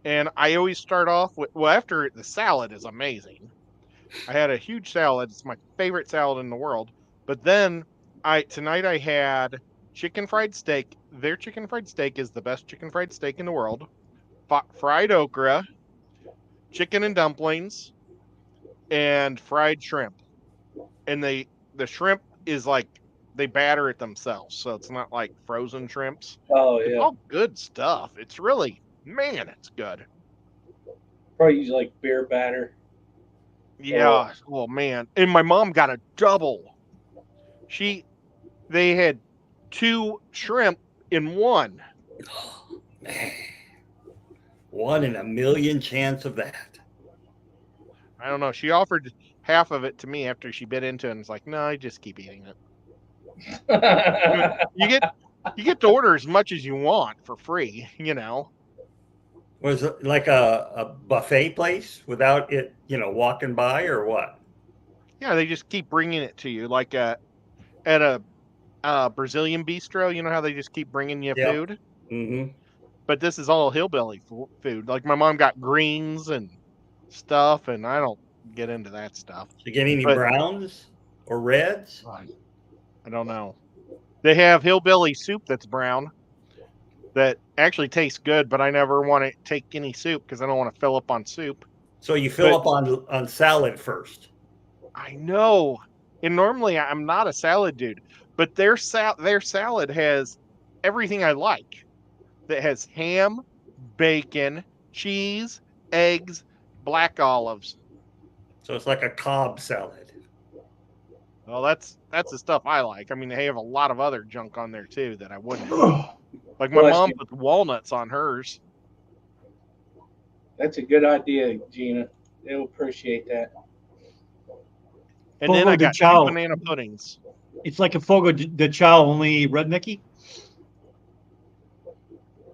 And I always start off with, well, after the salad is amazing. I had a huge salad. It's my favorite salad in the world. But then tonight I had chicken fried steak. Their chicken fried steak is the best chicken fried steak in the world. Fried okra, chicken and dumplings, and fried shrimp. And the shrimp is like they batter it themselves, so it's not like frozen shrimps. Oh It's yeah. all good stuff. It's really, man, it's good. Probably use like beer batter. Yeah. Oh man. And my mom got a double. They had 2 shrimp in one. Man. 1 in a million chance of that. I don't know. She offered half of it to me after she bit into it and was like, no, I just keep eating it. You get to order as much as you want for free, you know. Was it like a buffet place without it, walking by or what? Yeah, they just keep bringing it to you. Like at a Brazilian bistro, you know how they just keep bringing you Yep. food? Mm-hmm. But this is all hillbilly food. Like my mom got greens and stuff, and I don't get into that stuff. You get any But- browns or reds? I don't know. They have hillbilly soup that's brown that actually tastes good, but I never want to take any soup because I don't want to fill up on soup. So you fill up on salad first. I know. And normally I'm not a salad dude, but their salad has everything I like. That has ham, bacon, cheese, eggs, black olives. So it's like a Cobb salad. Well, that's the stuff I like. I mean, they have a lot of other junk on there too that I wouldn't. Like my Bless mom you. put walnuts on hers. That's a good idea, Gina. They'll appreciate that. And then Fogo I de got 2 chao. banana puddings. It's like a Fogo de Chao, only rednecky.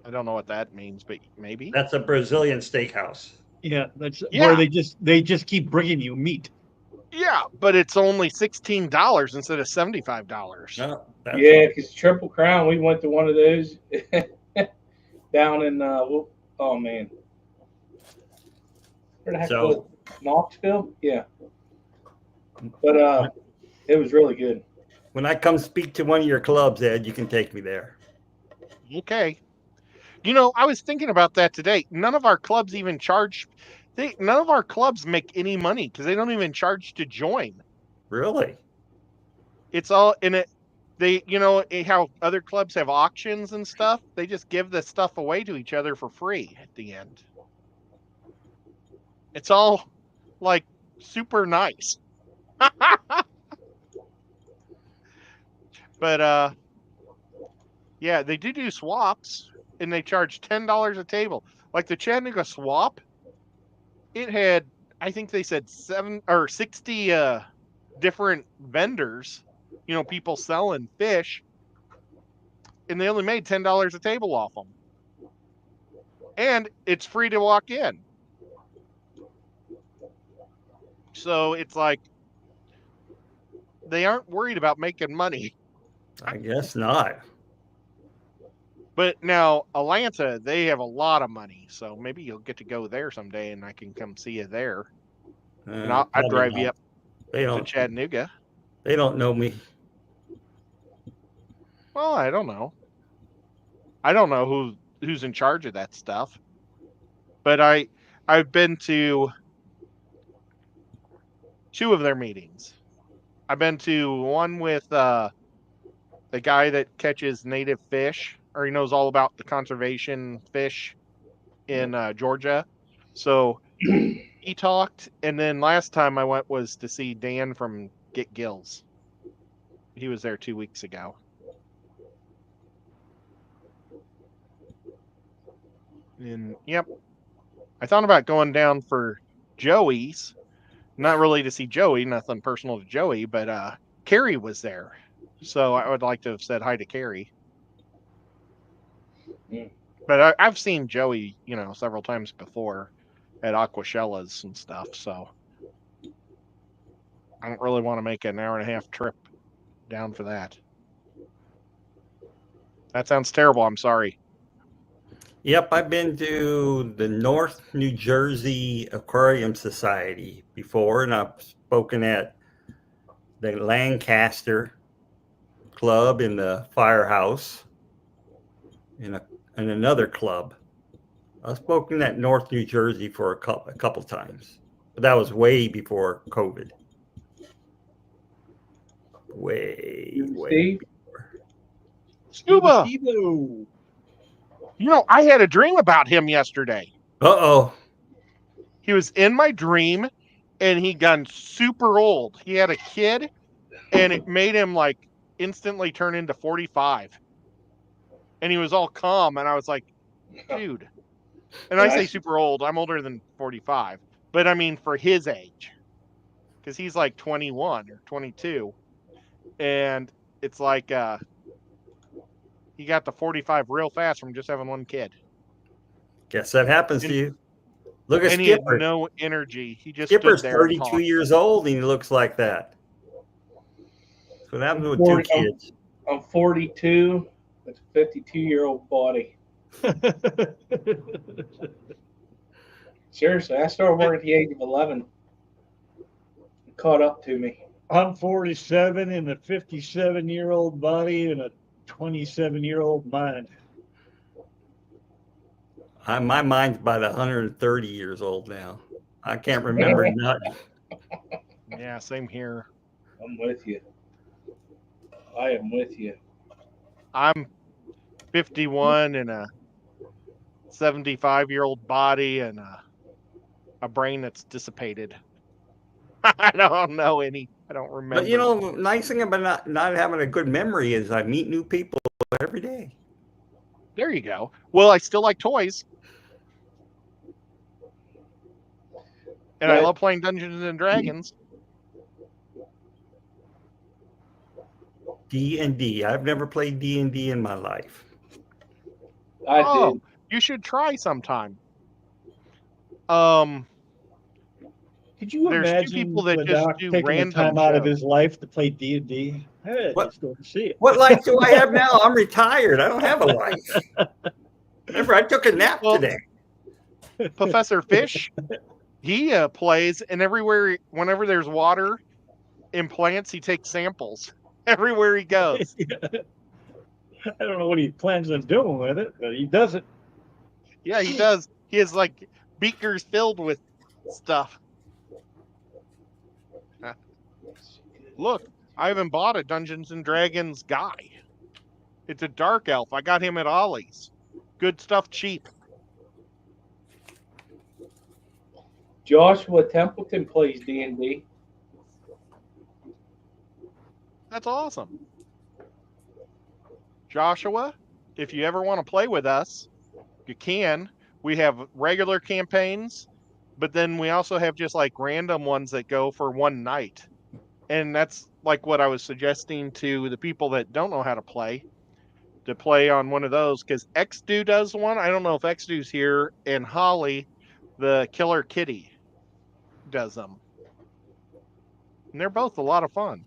I don't know what that means, but maybe. That's a Brazilian steakhouse. Yeah, that's Yeah. where they just keep bringing you meat. Yeah, but it's only $16 instead of $75. No, that's Yeah, because Triple Crown, we went to one of those down in oh man, where the heck was So it? Knoxville? Yeah, but it was really good. when I come speak to one of your clubs, Ed, you can take me there. Okay. You know, I was thinking about that today. None of our clubs even charge. None of our clubs make any money because they don't even charge to join. Really? It's all in it. They, how other clubs have auctions and stuff. They just give the stuff away to each other for free at the end. It's all like super nice. But yeah, they do swaps, and they charge $10 a table. Like the Chattanooga swap, it had, I think they said 60 different vendors, people selling fish, and they only made $10 a table off them. And it's free to walk in. So it's like they aren't worried about making money. I guess not. But now Atlanta, they have a lot of money, so maybe you'll get to go there someday, and I can come see you there. And I'd Probably drive not. you up They to don't. Chattanooga. They don't know me. Well, I don't know. I don't know who's in charge of that stuff. But I've been to 2 of their meetings. I've been to one with the guy that catches native fish, or he knows all about the conservation fish in Georgia. So he talked, and then last time I went was to see Dan from Get Gills. He was there 2 weeks ago. And yep, I thought about going down for Joey's. Not really to see Joey, nothing personal to Joey, but Carrie was there. So I would like to have said hi to Carrie. Mm. But I've seen Joey, several times before at Aquashellas and stuff. So I don't really want to make an hour and a half trip down for that. That sounds terrible. I'm sorry. Yep, I've been to the North New Jersey Aquarium Society before, and I've spoken at the Lancaster Club in the Firehouse, in another club. I've spoken at North New Jersey for a couple times, but that was way before COVID. Way Steve? before. Scuba! Steve-o. I had a dream about him yesterday. Uh-oh. He was in my dream, and he got super old. He had a kid, and it made him like instantly turn into 45. And he was all calm, and I was like, dude. And I say super old. I'm older than 45. But I mean for his age. Because he's like 21 or 22. And it's like he got to 45 real fast from just having one kid. Guess that happens to you. Look at And he had Skipper. no energy. He just Skipper's stood there and 32 talked. years old and he looks like that. That's what happens with 2 kids. I'm 42 with a 52-year-old body. Seriously, I started working at the age of 11. It caught up to me. I'm 47 in a 57-year-old body and a 27-year-old mind. My mind's about 130 years old now. I can't remember nothing. Yeah, same here. I'm with you. I am with you. I'm 51 and a 75-year-old body and a brain that's dissipated. I don't know any. I don't remember. But nice thing about not having a good memory is I meet new people every day. There you go. Well, I still like toys. And I love playing Dungeons and Dragons. D&D. I've never played D&D in my life. I did. You should try sometime. Could you There's 2 imagine people that just Doc do taking the random time out of shows. his life to play D&D? Hey, What? let's go and see it. What life do I have now? I'm retired. I don't have a life. Remember, I took a nap today. Professor Fish, he plays, and whenever there's water in plants, he takes samples everywhere he goes. I don't know what he plans on doing with it, but he does it. Yeah, he does. He has like beakers filled with stuff. Look, I haven't bought a Dungeons and Dragons guy. It's a dark elf. I got him at Ollie's. Good stuff, cheap. Joshua Templeton plays D&D. That's awesome. Joshua, if you ever want to play with us, you can. We have regular campaigns, but then we also have just like random ones that go for one night. And that's like what I was suggesting to the people that don't know how to play on one of those, because Xdo does one. I don't know if Xdo's here, and Holly, the Killer Kitty, does them. And they're both a lot of fun.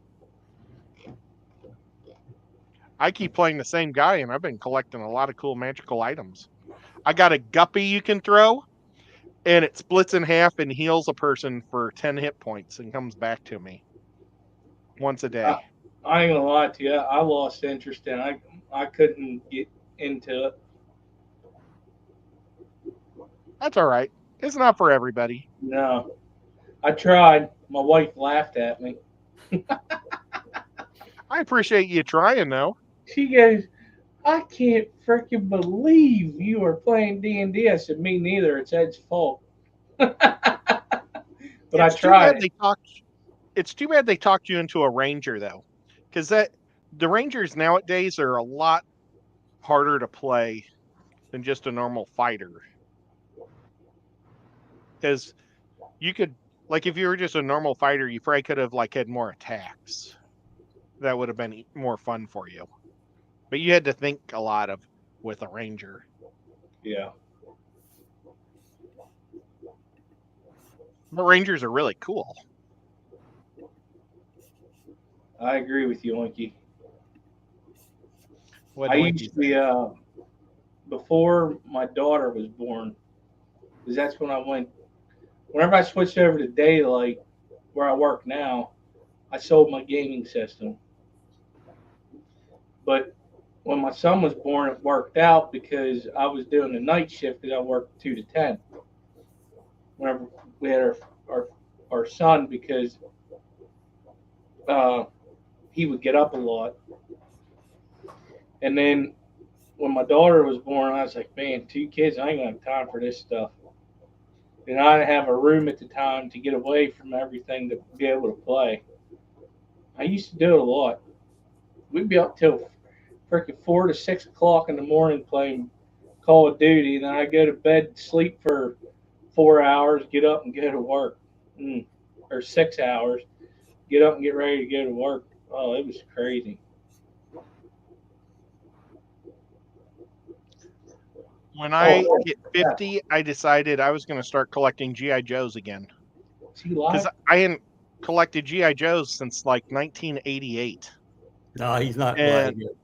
I keep playing the same guy, and I've been collecting a lot of cool magical items. I got a guppy you can throw, and it splits in half and heals a person for 10 hit points and comes back to me once a day. I ain't gonna lie to you. I lost interest in it. I couldn't get into it. That's all right. It's not for everybody. No. I tried. My wife laughed at me. I appreciate you trying, though. She goes, I can't freaking believe you are playing D&D. I said, me neither. It's Ed's fault. But I tried. It's too bad they talked you into a ranger, though, because the rangers nowadays are a lot harder to play than just a normal fighter. Because you could, like, if you were just a normal fighter, you probably could have like had more attacks. That would have been more fun for you. But you had to think a lot with a ranger. Yeah. But rangers are really cool. I agree with you, Oinky. What I do you used to be, before my daughter was born, because that's when I went, whenever I switched over to daylight, where I work now, I sold my gaming system. But when my son was born, it worked out because I was doing the night shift because I worked 2 to 10. Whenever we had our son, because he would get up a lot. And then when my daughter was born, I was like, man, 2 kids, I ain't gonna have time for this stuff. And I didn't have a room at the time to get away from everything to be able to play. I used to do it a lot. We'd be up till freaking 4 to 6 o'clock in the morning playing Call of Duty. Then I'd go to bed, sleep for 4 hours, get up and go to work. Or 6 hours, get up and get ready to go to work. Oh, it was crazy. When I hit 50, I decided I was going to start collecting G.I. Joes again. Because I hadn't collected G.I. Joes since like 1988. No, he's not And live yet.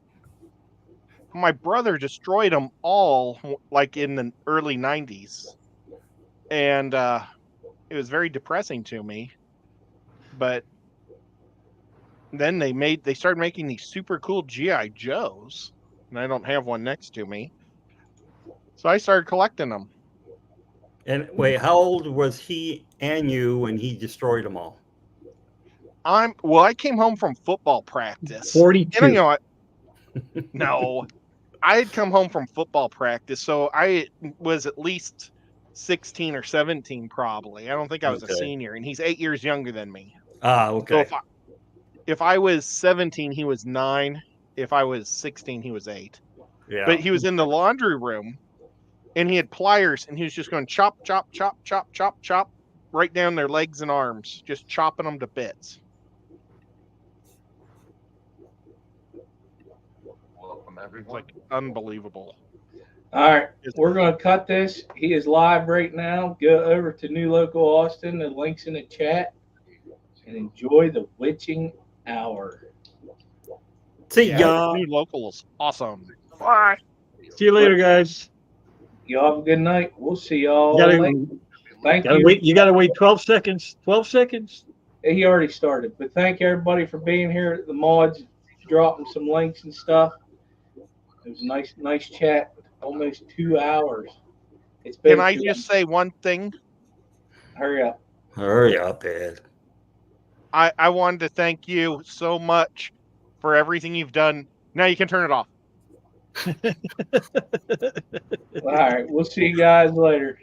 my brother destroyed them all like in the early 90s. And it was very depressing to me. But then they started making these super cool G.I. Joes. And I don't have one next to me. So I started collecting them. And wait, how old was he and you when he destroyed them all? I came home from football practice. 42. And you know what? No. I had come home from football practice, so I was at least 16 or 17 probably. I don't think I was a senior, and he's 8 years younger than me. Ah, okay. So if I was 17, he was 9. If I was 16, he was 8. Yeah. But he was in the laundry room, and he had pliers, and he was just going chop, chop, chop, chop, chop, chop, right down their legs and arms, just chopping them to bits. It's like unbelievable. All right, we're going to cut this. He is live right now. Go over to New Local Austin. The link's in the chat. And enjoy the witching hour. See ya. New Local is awesome. Bye. See you later, guys. Y'all have a good night. We'll see y'all later. Thank you. You got to wait 12 seconds. 12 seconds. He already started. But thank everybody for being here. The mods dropping some links and stuff. It was a nice chat. Almost 2 hours. Can I just say one thing? Hurry up. Hurry up, Ed. I wanted to thank you so much for everything you've done. Now you can turn it off. All right. We'll see you guys later.